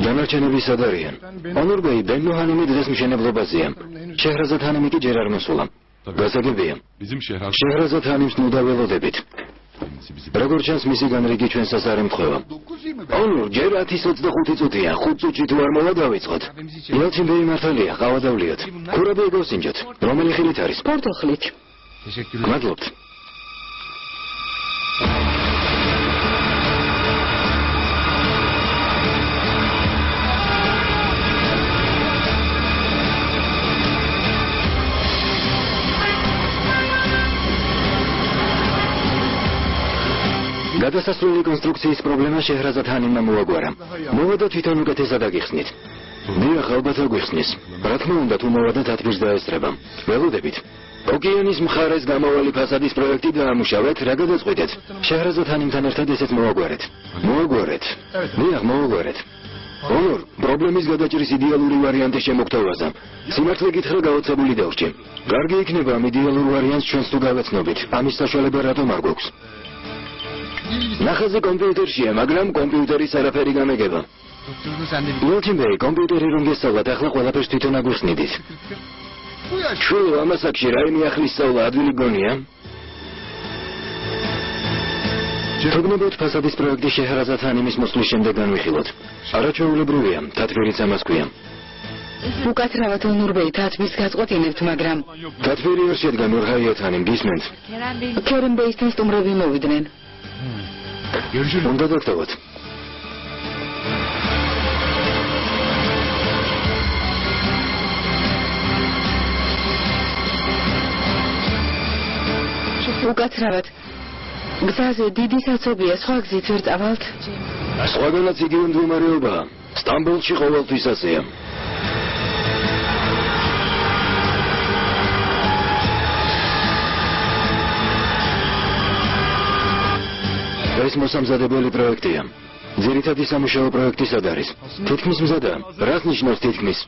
დანარჩენები სად არიან? ონურბეი ბენუჰანიმი დღეს მშენებლობაზეა. შეჰრაზადთანიმი კი ჯერ არ მოსულა. გასაგებია. Bizim Şehrazat. შეჰრაზადთანიმს ნუ დაველოდებით. Kendisi bizi. როგორ ჩანს მისი განრიგი ჩვენსაც არ ემთხვევა. ონურ ჯერ 10:25 წუთია, 5 წუთში თუ არ მოვა დავიწყოთ. ელჩინბეი მართალია, ყავადავლიოთ. ქურები ეგოსინჯოთ. რომელი ხილით არის? პორტოხლით. Teşekkürler. მადლობთ. გადასასვლელი კონსტრუქციის პრობლემა შეჰრაზადთანიმმა მოაგვარა. მოვა და თვითონ უკეთესად აგიხსნით. დიახ, ალბათ აგვიხსნის. რა თქმა უნდა, თუ მოვა და თათბირს დაესწრება. ველოდებით. ოკეანის მხარეს გამავალი ფასადის პროექტი დაამუშავეთ, რა გადაწყვიტეთ? შეჰრაზადთანიმთან ერთად ესეც მოაგვარეთ. მოაგვარეთ. დიახ, მოაგვარეთ. ონურ, პრობლემის გადაჭრის იდეალური ვარიანტი შემოგთავაზა. სიმართლე გითხრა გაოცებული დავრჩი. კარგი იქნება ამ იდეალურ ვარიანტს ჩვენს თუ გავეცნობით. ამის საშუალება რატომ არ გვაქვს? ნახაზე კომპიუტერშია, მაგრამ კომპიუტერის არაფერი გამეგება. Tutturdun sen de bir. ელჩინბეი კომპიუტერი რომ გესწავლათ, ახლა ყველაფერს თვითონ აგვიხსნიდით. შვილო, ამას აქში რაიმე ახლის სწავლა ადვილი გონია? შეგნებოთ ფასადის პროექტი შეჰრაზადთანიმის მოსვლის შემდეგ განვიხილოთ. არაჩვეულებრივია, თათბირიც ამას ქვია. უკაცრავად ონურბეი თათბირს გაწყვეტინებთ, მაგრამ თათბირი არ შედგა ნურჰაიათანიმ, გისმენთ? ქერენბეისთან სტუმრები მოვიდნენ. Görüşürüz. უნდა დაგტოვოთ. უკაცრავად გზაზე დიდი საცობია, სხვა გზით ვერ წავალთ. სხვაგანაც იგივე მდგომარეობაა. სტამბოლში ყოველთვის ასეა. ეს მოსამზადებელი პროექტია. ძირითადი სამუშაო პროექტი სად არის? თითქმის მზადაა. რას ნიშნავს თითქმის?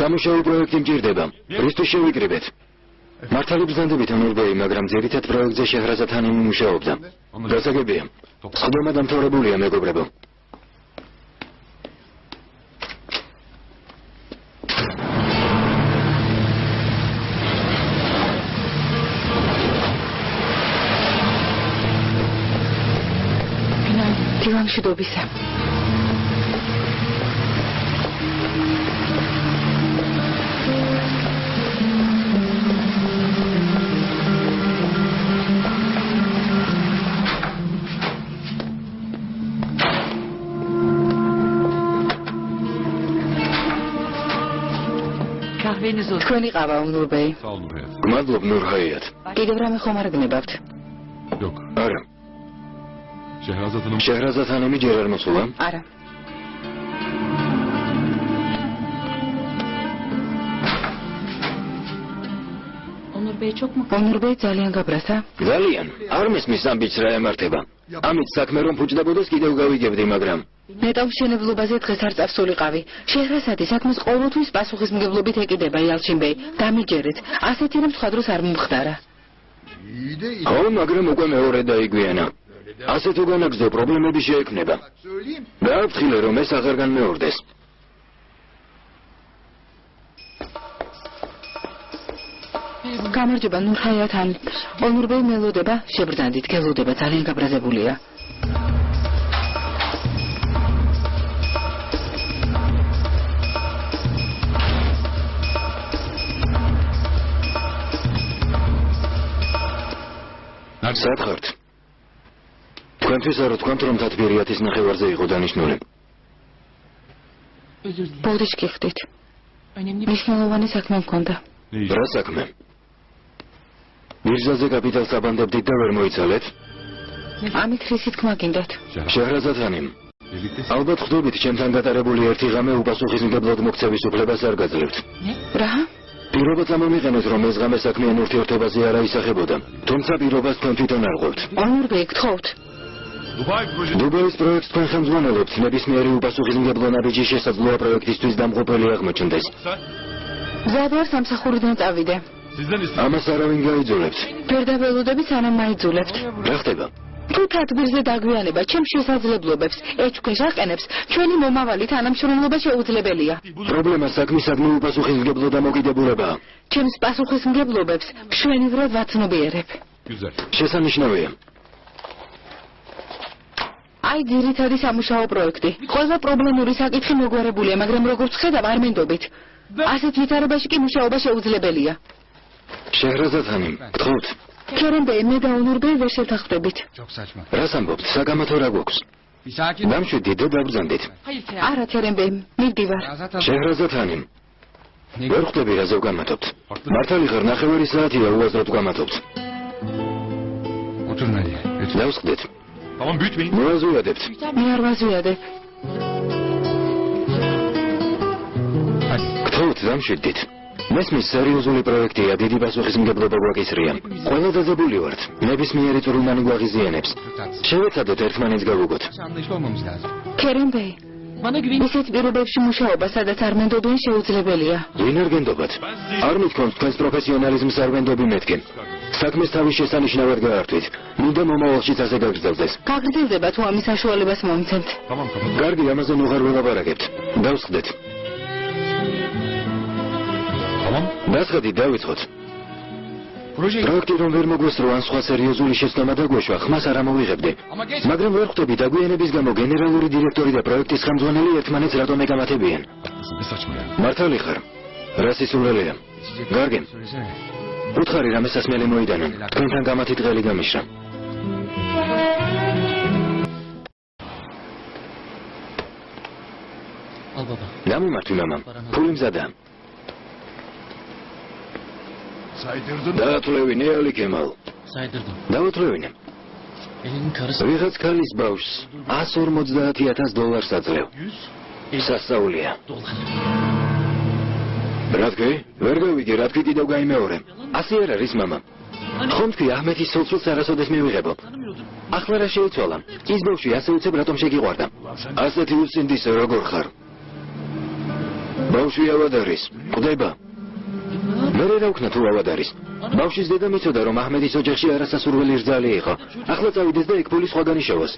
სამუშაო პროექტი მჭირდება. რისთვის შევიკრიბეთ? მართალი ბრძანდებით ონურბეი, მაგრამ ძირითად პროექტზე შეჰრაზადთანიმი მუშაობდა. გასაგებია. სხდომა დამთავრებულია, მეგობრებო. დილამშვიდობისა. Kahveniz olsun. თქვენი ყავა ონურბეი. Sağ olun Nurhayat. გმადლობ ნურჰაიათ. კიდევ რამე ხომ არ გნებავთ? Yok. არა. Şehrazat Hanım. შეჰრაზადთანიმი ჯერ არ მოსულა? არა. ონურბეი çok mu? ონურბეი ძალიან გაბრასა? ძალიან. არ მისმის ამ ბიჭს რა ემართება. ამით საქმე რომ ფუჭდებოდეს კიდევ გავიგებდი, მაგრამ ნეტავმშენებლობაზე დღეს არ წავსულიყავი. შეჰრაზადი საქმეს ყოველთვის პასუხისმგებლობით ეკიდება ელჩინბეი. დამიჯერეთ. ასეთი რომ სხვა დროს არ მომხდარა. ხო, მაგრამ უკვე მეორე დაიგვიანა. ასე თუ განაგზო, პრობლემები შეექმნება. დააფრთხილე, რომ ეს აღარ განმეორდეს. გამარჯობა ნურჰაიათანი. ონურბეი მელოდება, შებრძანდით, გელოდება, ძალიან გაბრაზებულია. სად ხართ? თქვენთვის არ ვთქვამთ, რომ თათბირიათის ნახევარზე იყო დანიშნული. Özür dilerim. ბოდიშკი ხდით. Önemli bir მნიშვნელოვანი საქმე მქონდა. Ne iş? რა საქმე? მირზაზე კაპიტალს აბანდებდით და ვერ მოიცალეთ? ამით რისი თქმა გინდათ? შეჰრაზადთანიმ. Birlikte. ალბათ ხვდებით, ჩემთან გატარებული ერთი ღამე უპასუხისმგებლად მოქცევის უფლებას არ გაძლევთ. რა? პირობა წამომიყენეთ, რომ ეს ღამე საქმიან ურთიერთობაზე არა ისახებოდა. თუმცა პირობას თქვენ თვითონ არ ყოფთ. ონურბე, გთხოვთ. დუბაის პროექტს თქვენ ხელმძღვანელობთ, ნებისმიერი უპასუხისმგებლო ნაბიჯის შესაძლოა პროექტისთვის დამღუპელი აღმოჩნდეს. მზად ვარ სამსახურიდან წავიდე. ამას არავინ გაიძულებთ. ვერ დაველოდები, სანამ მაიძულებთ. რა ხდება? თუ თათბირზე დაგვიანება ჩემს შესაძლებლობებს ეჩქვეშ აყენებს, ჩვენი მომავალი თანამშრომლობა შეუძლებელია. პრობლემა საქმისადმი უპასუხისმგებლო დამოკიდებულებაა. ჩემს პასუხისმგებლობებს მშვენივრად ვაცნობიერებ. შესანიშნავია. აი ძირითადი სამუშაო პროექტი. ყველა პრობლემური საკითხი მოგვარებულია, მაგრამ როგორც ხედავ, არ მენდობით. ასეთ ვითარებაში კი მუშაობა შეუძლებელია. შეჰრაზადხანი, გთხოვთ. ქერენბეი, მე და ონურბე ვერ შევთანხმდებით. რას ამბობთ? საგამოთო რა გვაქვს? დამშვიდით და დაბრძანდით. არა, ქერენბეი, მივდივარ. შეჰრაზადხანი, ვერ ხვდები რაზე ვგამათობთ. მართალი ხარ, 9 საათია უაზროდ ვგამათობთ. დავსხდეთ. მოაზვიადებთ. მე არ ვაზვიადებ. გთხოვთ, დამშვიდით. მესმის სერიოზული პროექტია, დიდი პასუხისმგებლობა გვაკისრია. ყველა დაძაბული ვართ. ნებისმიერი წვრილმანი გვაღიზიანებს. შევეცადოთ ერთმანეთს გავუგოთ. ქერენბეი, ისეთ პირობებში მუშაობა, სადაც არ მენდობიან შეუძლებელია. ვინ არ გენდობათ? არ მithქვამთ თქვენს პროფესიონალიზმს არ ვენდობი მეთქე. საქმეს თავის შესანიშნავად გაართვით. მინდა მომავალშიც ასე გაგრძელდეს. გაგრძელდება თუ ამის საშუალებას მომცემთ. კარგი, ამაზე უღარ ველაპარაკებთ. დავსხდეთ. დასხდით, დავიწყოთ. პროექტი რომ ვერ მოგვესრო ან სხვა სერიოზული შეცდომა დაგვეშვა, ხმას არ ამოვიღებდი. მაგრამ ვერ ხვდები დაგვიანების გამო გენერალური დირექტორი და პროექტის ხელმძღვანელი ერთმანეთს რატომ ეკამათებიან. მართალი ხარ? რა სისულელეა? გარგე. უთხარი რამე სასმელი მოიდანან. თქვენთან გამათი დღელი გამიშრა. გამომართვი მამამ. ფული მზადაა. დაათვლევინე ალი კემალ. დაათვლევინე. ვიღაც ქალის ბავშვს $150,000 აძლევ. სასწაულია. რა თქვი? ვერ გავიგე, რა თქვი კიდევ გაიმეორე. ასე არ არის მამა. ხომ თქვი აჰმეთის სულსულს არასოდეს მივიღებო. ახლა რა შეიცვალა? ის ბავშვი ასე უცებ რატომ შეგიყვარდა? ასეთი უსინდისო როგორ ხარ? ბავშვი ავად არის. ხვდება? მე რა ვქნა თუ ავად არის? ბავშვის დედა მიცოდა რომ აჰმედის ოჯახში არასასურველი რძალი იყო. ახლა წავიდეს და ეგ ფული სხვაგან იშოვოს.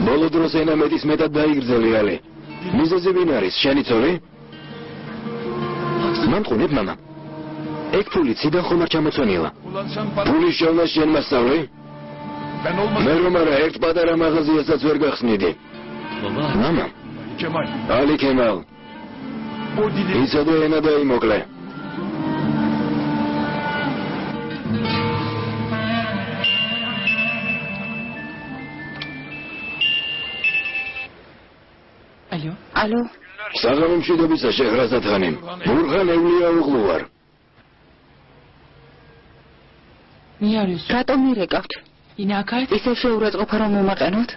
ბოლო დროს ენამედის მეტად დაიგრძელი ალი. მიზეზი ვინ არის? შენი ცოლი? მან ყუნებ მამა. ეგ ფული ციდან ხომ არ ჩამოცვენილა? ფულის შოვნა შენ მასწავლე? მე რომ არა ერთ პატარა მაღაზიასაც ვერ გახსნიდი. მამა. ალი კემალ. იცოდე ენა დაიმოკლე. ალო? საღამო მშვიდობისა, შეჰრაზადხანი. ბურჰან ევლია უღლუ ვარ. მე არის. რატომ მირეკავთ? ინაკაი? ისე შეურაცხყოფა რომ მომაყენოთ?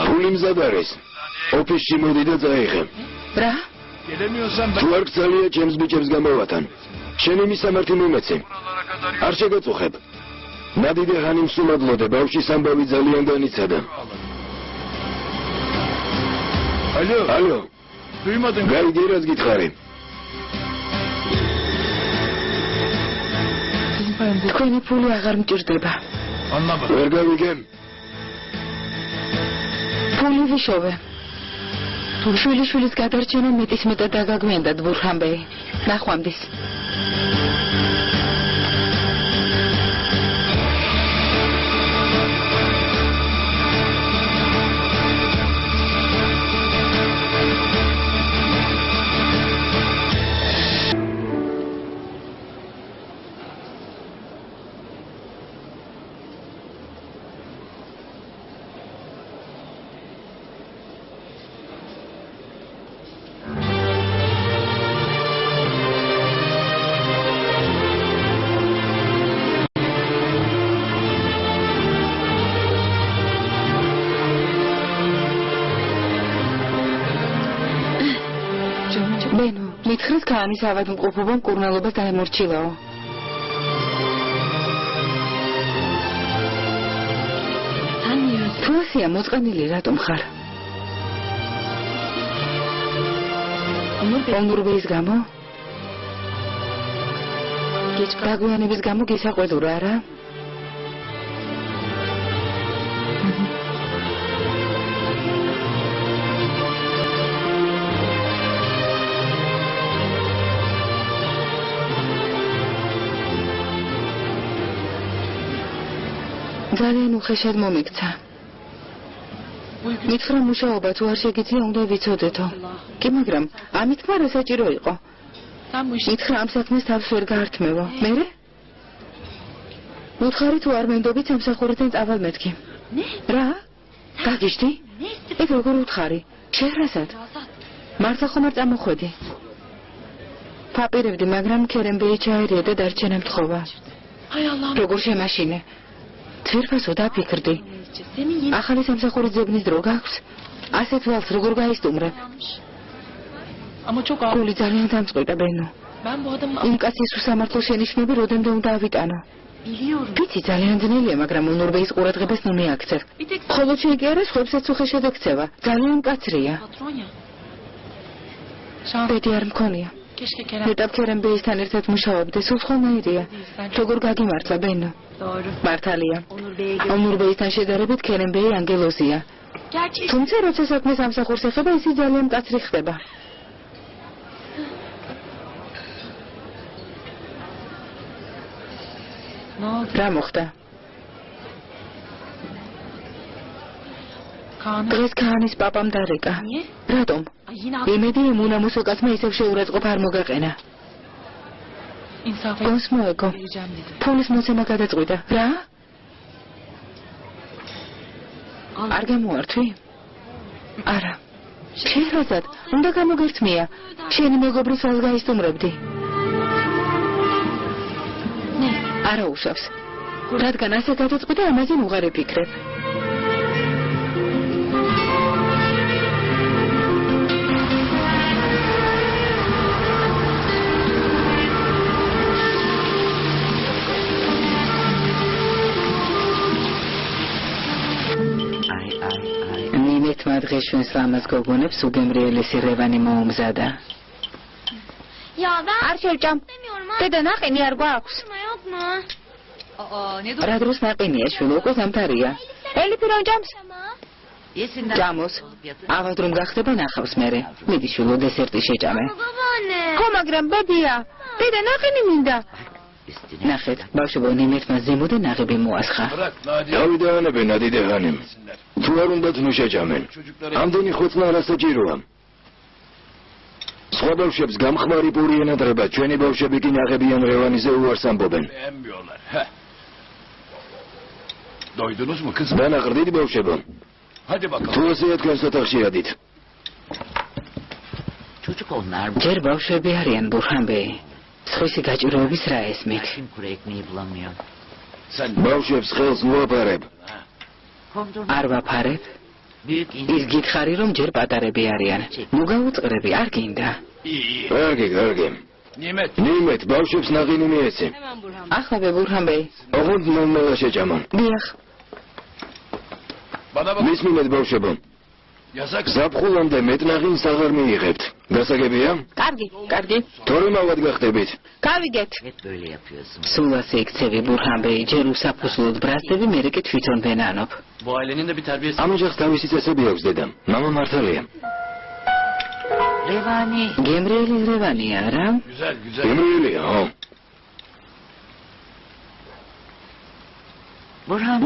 ფული მზად არის. ოფისში მოდი და წაიღე. რა? თუ არ გწალია ჩემს ბიჭებს გამოვათან. შენი მისამართი მომეცი. არ შეგაწუხებ. ნადიდე ხანი მსუმადლოდე, ბავშვის ამბავი ძალიან განიცადა. ალო. გაიგე რას გითხარი? თქვენი ფული აღარ მჭირდება. ვერ გავიგე. ფული ვიშოვე. თუ შვილიშვილის გადარჩენა მეტის მეტად დაგაგვიანდათ ბურჰანბეი. ნახვამდის. მითხრეს ქაანის ავადმყოფობამ კურნალობას დაემორჩილაო. თუ ასეა მოწყენილი რატომ ხარ? ონურბეის გამო? დაგვიანების გამო გისაყვედურა არა? ძალიან უხეშად მომიქცა. მითხრა მუშაობა თუ არ შეგიძლია უნდა ვიცოდეთო. კი მაგრამ ამით მარა საჭირო იყო. მითხრა ამ საქმეს თავს ვერ გაართმევო. მერე? უთხარი თუ არ მენდობით სამსახურიდან წავალ მეთქი. რა? გაგიშდი? ეგ როგორ უთხარი? შეჰრაზად? მართლა ხომ არ წამოხვედი? ფაპირებდი, მაგრამ ქერემბეი ჩაერია და დარჩენა მთხოვა. როგორ შემაშინე? თვირფასო დაფიქრდი. ახალი სამსახურის ძებნის დრო გაქვს? ასეთ ვალს როგორ გაისტუმრებ? გული ძალიან დამწყვიტა ბენო. იმ კაცის უსამართლო შენიშვნები როდემდე უნდა ავიტანო? ვიცი ძალიან ძნელია, მაგრამ ონურბეის ყურადღებას ნუ მიაქცევ. მხოლოდ შენ კი არა, სხვებსაც უხეშად ექცევა. ძალიან მკაცრია. ბედი არ მქონია. მეტად ქერემბეისთან ერთად მუშაობდე, სულ ხოლმეირია. როგორ გაგიმართლა ბენო? მართალია. ონურბეისთან შედარებით ქერემბეი ანგელოზია. თუმცა როცა საქმე სამსახურს ეხება, ისი ძალიან მკაცრი ხდება. რა მოხდა? დღეს ქაანის პაპამ დარეკა. რატომ? იმედი იმ უნამოსო კაცმა ისევ შეურაცხყოფა არ მოგაყენა. გონს მოეგო. ფულის მოცემა გადაწყვიტა. რა? არ გამოართვი? არა. შეჰრაზად, უნდა გამოგერთმია. შენი მეგობრის ვალს გაისტუმრებდი. არა უშავს. რადგან ასე გადაწყვიტა, ამაზე უღარ ეფიქრებ. ნინეთმა დღეს ჩვენს ლამაზ გოგონებს უგემრიელესი რევანი მოუმზადა. არ შევჭამ. დედა ნაყინი არ გვაქვს. რა დროს ნაყინია შვილო, უკვე ზამთარია. ელიფი რომ ჭამს? ჭამოს. ავად რომ გახდება ნახავს მერე. მიდი შვილო, დესერტი შეჭამე. ხო, მაგრამ ბებია, დედა ნაყინი მინდა. ნახეთ, ბავშვებო, ნინეთმა ზემოდან ნაღები მოასხა. დავიდეანებე ნადიდეანემ. თუ არ უნდათ ნუ შეჭამენ. ამდენი ხოცნა არასაჭიროა. სხვა ბავშვებს გამხმარი პური ენატრება, ჩვენი ბავშვები კი ნაღებიან რევანიზე უარს ამბობენ. დანაყრდით ბავშვებო. თუ ასეა თქვენს ოთახში ადით. ჯერ ბავშვები არიან ბურჰანბეი. სხვისი გაჭიროების რა ესმით? ბავშვებს ხელს მოაპარებ. არ ვაფარებ. ის გითხარი რომ ჯერ პატარები არიან. ნუ გაუწყრები, არ გინდა. კარგი. ნიმეთ, ბავშვებს ნაღინი მიეცი. ახლა ბურჰანბეი. ოღონდ მომელა შეჭამო. დიახ. მისმინეთ ბავშვებო. ზაფხულამდე მეტ ნაღინს აღარ მიიღებთ. გასაგებია? კარგი. თორემ ავად გახდებით. გავიგეთ. სულ ასე იქცევი ბურჰანბეი, ჯერ უსაფუძვლოდ ბრაზდები, მერე კი თვითონ ვენანობ. ამ ოჯახს თავისი წესები აქვს დედამ. მამა მართალია. რევანი. გემრიელი რევანია, რა? გემრიელია, ხო.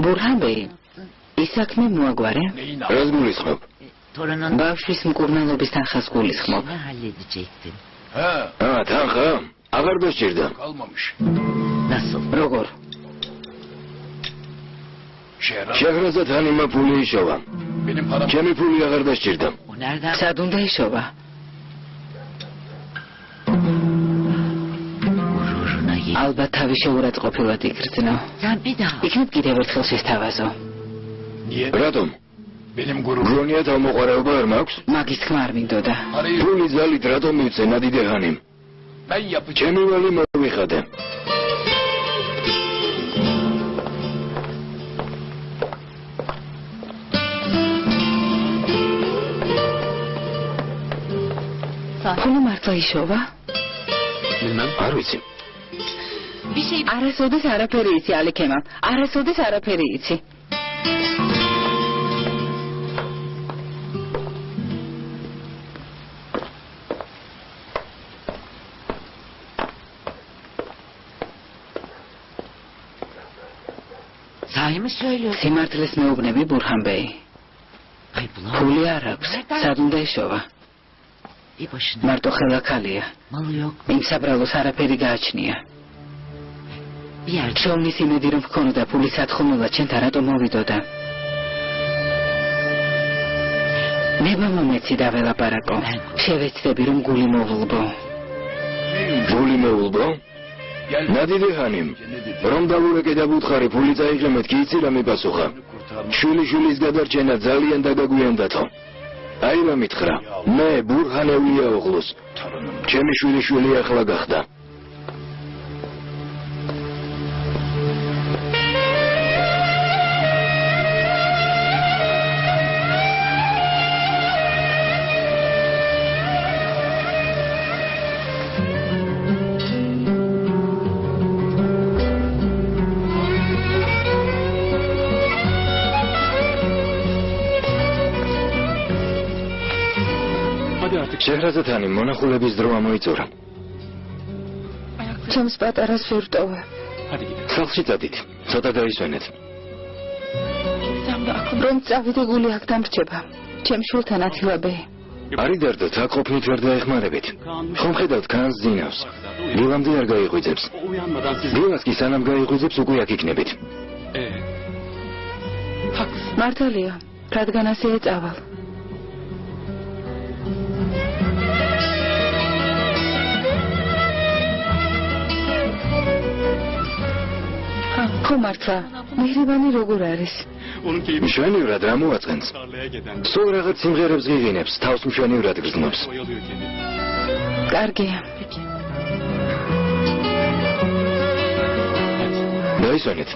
ბურჰანბეი, ის საქმე მოაგვარე? რას გულისხმობ? ბავშვის მკურნალობის თანხას გულისხმობ. თანხა? აღარ დასჭირდა. როგორ? შეჰრაზად ანიმა ფული იშოვა. ჩემი ფული აღარ დასჭირდა. სად უნდა იშოვა? ალბათ თავი შეურაცხყოფილად იგრძნო. იქნებ კიდევ ერთხელ შესთავაზო. რატომ? გონია თავმოყარეობა არ მაქვს? მაგის თქმა არ მინდოდა. ფული ძალით რატომ მივცე ნადიდეღანიმ? ჩემი ველი მოვიხადე. ფული მართლა იშოვა? არ ვიცი. არასოდეს არაფერი იცი ალიქემა. არასოდეს არაფერი იცი. საიმე söylüyor. სიმართლეს მეუბნები ბურჰანბეი. Ay bulan. ფული არ აქვს. სად უნდა იშოვა? Bir başına. მარტო ხელაქალია. Malı yok. იმ საბრალოს არაფერი გააჩნია. Bir yer. შოვნის იმედი რომ ჰქონოდა ფული სათხოვნელად ჩვენთან რატომ მოვიდოდა? ნებამომეცი დაველაპარაკო. შევეცდები რომ გული მოვლბო. გული მოვლბო? ნადიდეღანიმ. რომ დავურეკე და ვუთხარი ფული წაიღე კი იცი რა მიპასუხა. შვილიშვილის გადარჩენა ძალიან დაგაგვიანდათო. აი რა მითხრა. მე ბურჰანევლია ოღლოს. ჩემი შვილიშვილი ახლა გახდა. შეჰრაზადანი მონახულების დრო ამოიწურა. ჩემს პატარას ვერ ვტოვე. სახლში წადით. ცოტა გაისვენეთ. რომ წავიდე გული აქ დამრჩება. ჩემ შვილთან ათილაბე. არი დარდოთ, აქ ყოფნით ვერ დაეხმარებით. ხომ ხედავთ ქანს ძინავს. დილამდე არ გაიღვიძებს. დილას კი სანამ გაიღვიძებს უკვე აქ იქნებით. მართალია, რადგან ასე ეწავალ. ხო მართლა, მიჰრიბანი როგორ არის? მშვენივრად რა მოაწყენს? სულ რაღაც სიმღერებს ღიღინებს, თავს მშვენივრად გრძნობს. კარგია. დაისვენეთ.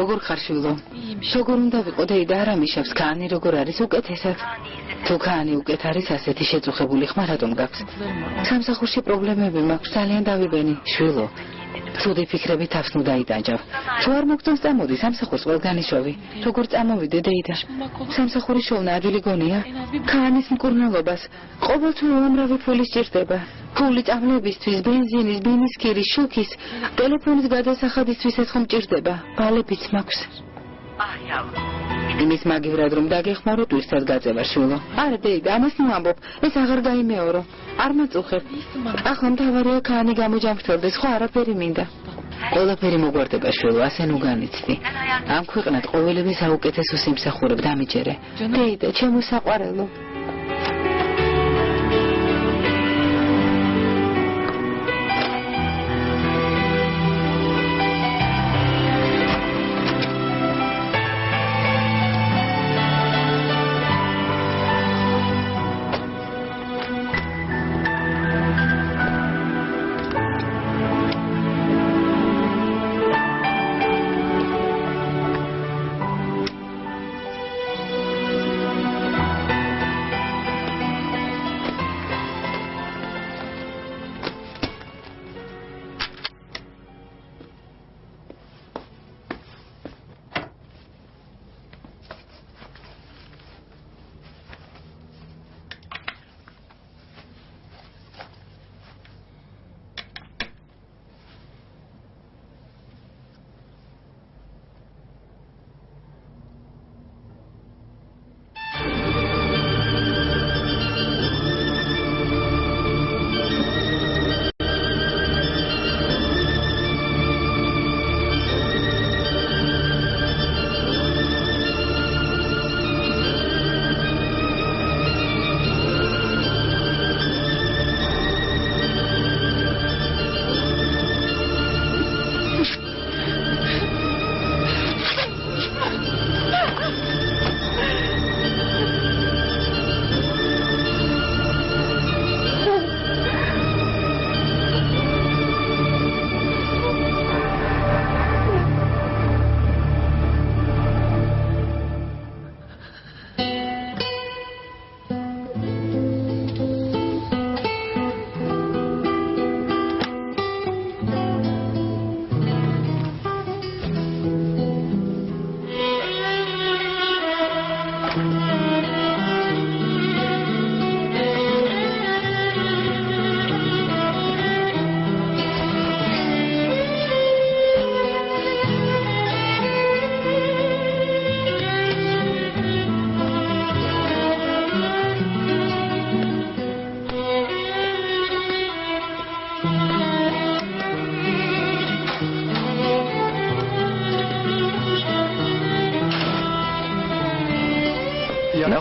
როგორ ხარ შვილო? როგორ უნდა ვიყო დეიდა არ ამიშავს ქანი როგორ არის უკეთესად? თუ ქანი უკეთ არის ასეთი შეწუხებული ხმა რატომ გაქვს? სამსახურში პრობლემები მაქვს ძალიან დავიბენი შვილო. ცუდი ფიქრები თავს ნუ დაიტანჯავ. თუ არ მოგწონს წამოდი სამსახურს ყველგან იშოვი. როგორ წამოვიდე დეიდა? სამსახურის შოვნა ადვილი გონია? ქანის მკურნალობას ყოველთვის უამრავი ფული სჭირდება. ფული წამლებისთვის, ბენზინის, ბინის ქირის, შუქის, ტელეფონის გადასახადისთვისაც ხომ მჭირდება. ვალებიც მაქვს. იმის მაგივრად რომ დაგეხმარო ტვირთად გაწევა შვილო. არა დეიდა, ამას ნუ ამბობ. ეს აღარ გაიმეორო. არ მაწუხებ. ახლა მთავარია ქანი გამოჯამრთელდეს, ხო არაფერი მინდა. ყველაფერი მოგვარდება შვილო, ასე ნუ განიცდი. ამ ქვეყნად ყოველივე საუკეთესო სიმსახურებ დამიჯერე. დეიდა, ჩემო საყვარელო.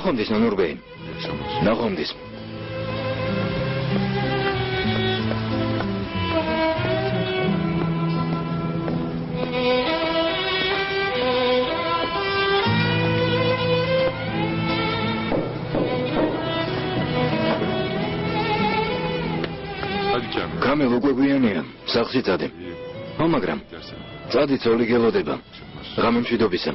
ნახვამდის ნურბეი. ნახვამდის. კამილ უკვე გვიანია, სახლში წადე. მაგრამ წადი ძოლი გელოდება. ღამე მშვიდობისა.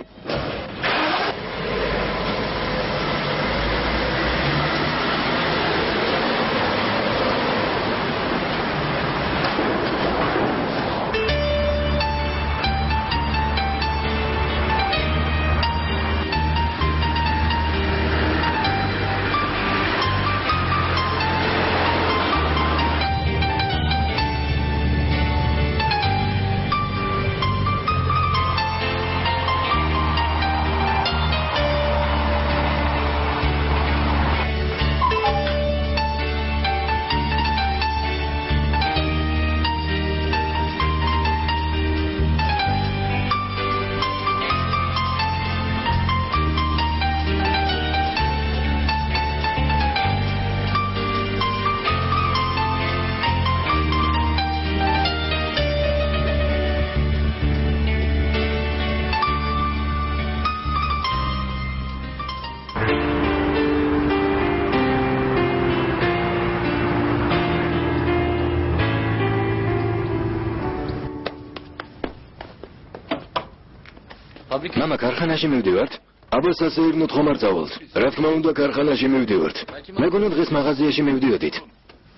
მამა ქარხანაში მივდივართ. აბა სასეირნოდ ხომ არ წავალთ. რა თქმა უნდა ქარხანაში მივდივართ. მეგონა დღეს მაღაზიაში მივდიოდით.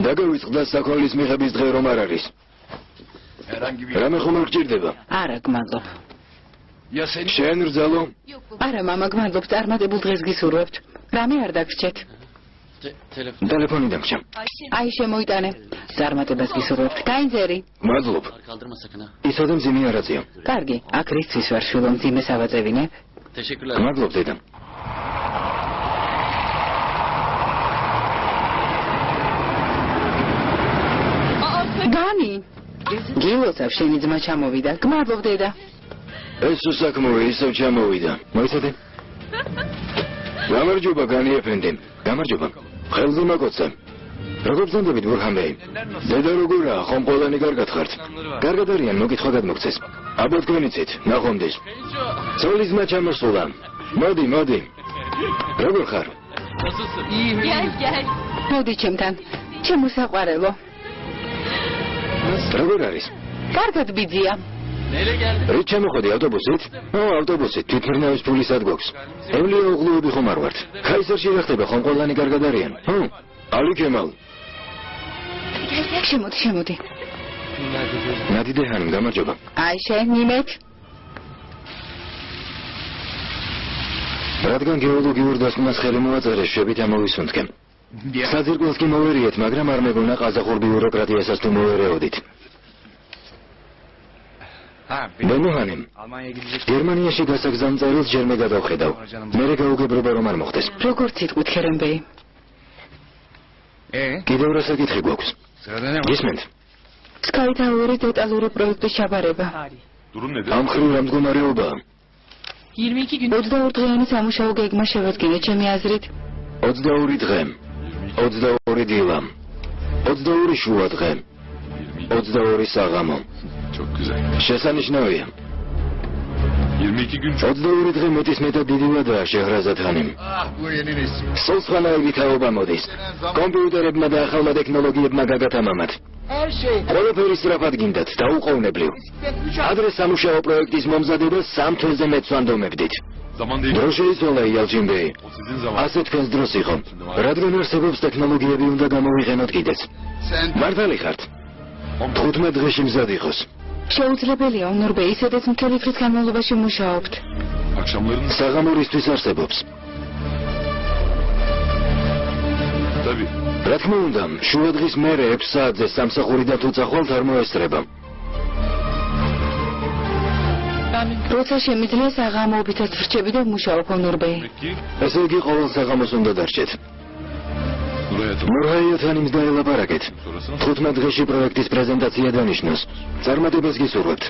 დაგავიწყდა საქონლის მიღების დღე რომ არ არის. რამე ხომ არ გჭირდება? არა, გმადლობ. შენ რძალო? არა, მამა, გმადლობ, წარმატებულ დღეს გისურვებთ. რამე არ დაგრჩეთ. ტელეფონი დამჭამ. აი, შემოიტანე. წარმატებას გისურვებთ. გაინძერი. მადლობ. ისოდე მძიმე არაცია. კარგი, აქ რისთვის ვარ შვილო მძიმეს ავაწევინებ. მადლობ დედა. განი. გილოცავ შენი ძმა ჩამოვიდა. გმადლობ დედა. ეს საქმე ისევ ჩამოვიდა. მოიცადე? გამარჯობა განი ეფენდი. გამარჯობა. ხელზე მაკოცა. როგორ ზანდებით ბურჰანბეი? დედა როგორაა? ხომ ყველანი კარგად ხართ? კარგად არიან, მოგითხვა გადმოგცეს. აბა თქვენიცით, ნახვამდის. ძოლის ძმა ჩამოსულა. მოდი. როგორ ხარ? მოდი ჩემთან. ჩემო საყვარელო. როგორ არის? კარგად ბიძია. რით ჩამოხვედი ავტობუსით? ავტობუსით, თვითმფრინავის ფული სად გვაქვს? ევლია უღლუები ხომ არ ვართ? ქაისერში რა ხდება, ხომ ყველანი კარგად არიან? ალი კემალ. შემოდი. ნადიდე ჰანიმ, გამარჯობა. აი შენ, ნიმეთ. რადგან გეოლოგიურ დასკვნას ხელი მოაწერე, შვებით ამოვისუნთქემ. საძირკველს კი მოვერიეთ, მაგრამ არ მეგონა ყაზახურ ბიუროკრატიასაც თუ მოვერეოდით. ბენუჰანიმ, გერმანიაში გასაგზავნ წერილს ჯერ მე გადავხედავ. მერე გაუგებრობა რომ არ მოხდეს. როგორც იტყვით, ქერენბეი. კიდევ რა საკითხი გვაქვს? გისმენთ? სკაითაუერის დეტალური პროექტის ჩაბარება. ამ მხრივ რა მდგომარეობაა? 22 დღიანი სამუშაო გეგმა შევადგინეთ ჩემი აზრით. 22 დღე. 22 დილა. 22 შუა დღე. 22 საღამო. შესანიშნავია. 22 დღე მეტის მეტად დიდი ვადაა შეჰრაზად ხანიმ. სულ სხვანაირი თაობა მოდის. კომპიუტერებმა და ახალმა ტექნოლოგიებმა გაგათამამათ. ყველაფერი სწრაფად გინდათ, დაუყოვნებლივ. ადრე სამუშაო პროექტის მომზადებას 3 თვეზე მეც ვანდომებდით. დრო შეიცვალა იალჯინბეი. ასე თქვენს დროს იყო. რადგან არსებობს ტექნოლოგიები უნდა გამოვიყენოთ კიდეც. მართალი ხართ? 15 დღეში მზად იყოს. შეუძლებელია ონორბეი, სადაც მთელი დღის განმავლობაში მუშაობთ. საღამორისთვის არსებობს. რა თქმა უნდა, შუა დღის მერე 6 საათზე სამსახურიდან თუ წახვალთ არ მოესწრება. როცა შემიძლია საღამოობითაც ვრჩები და ვმუშაობ ონორბეი. ესე იგი ყოველ საღამოს უნდა დარჩეთ. ნურჰაიათანი მზდაელაპარაკეთ. 15 დღეში პროექტის პრეზენტაცია დანიშნოს. წარმატებას გისურვებთ.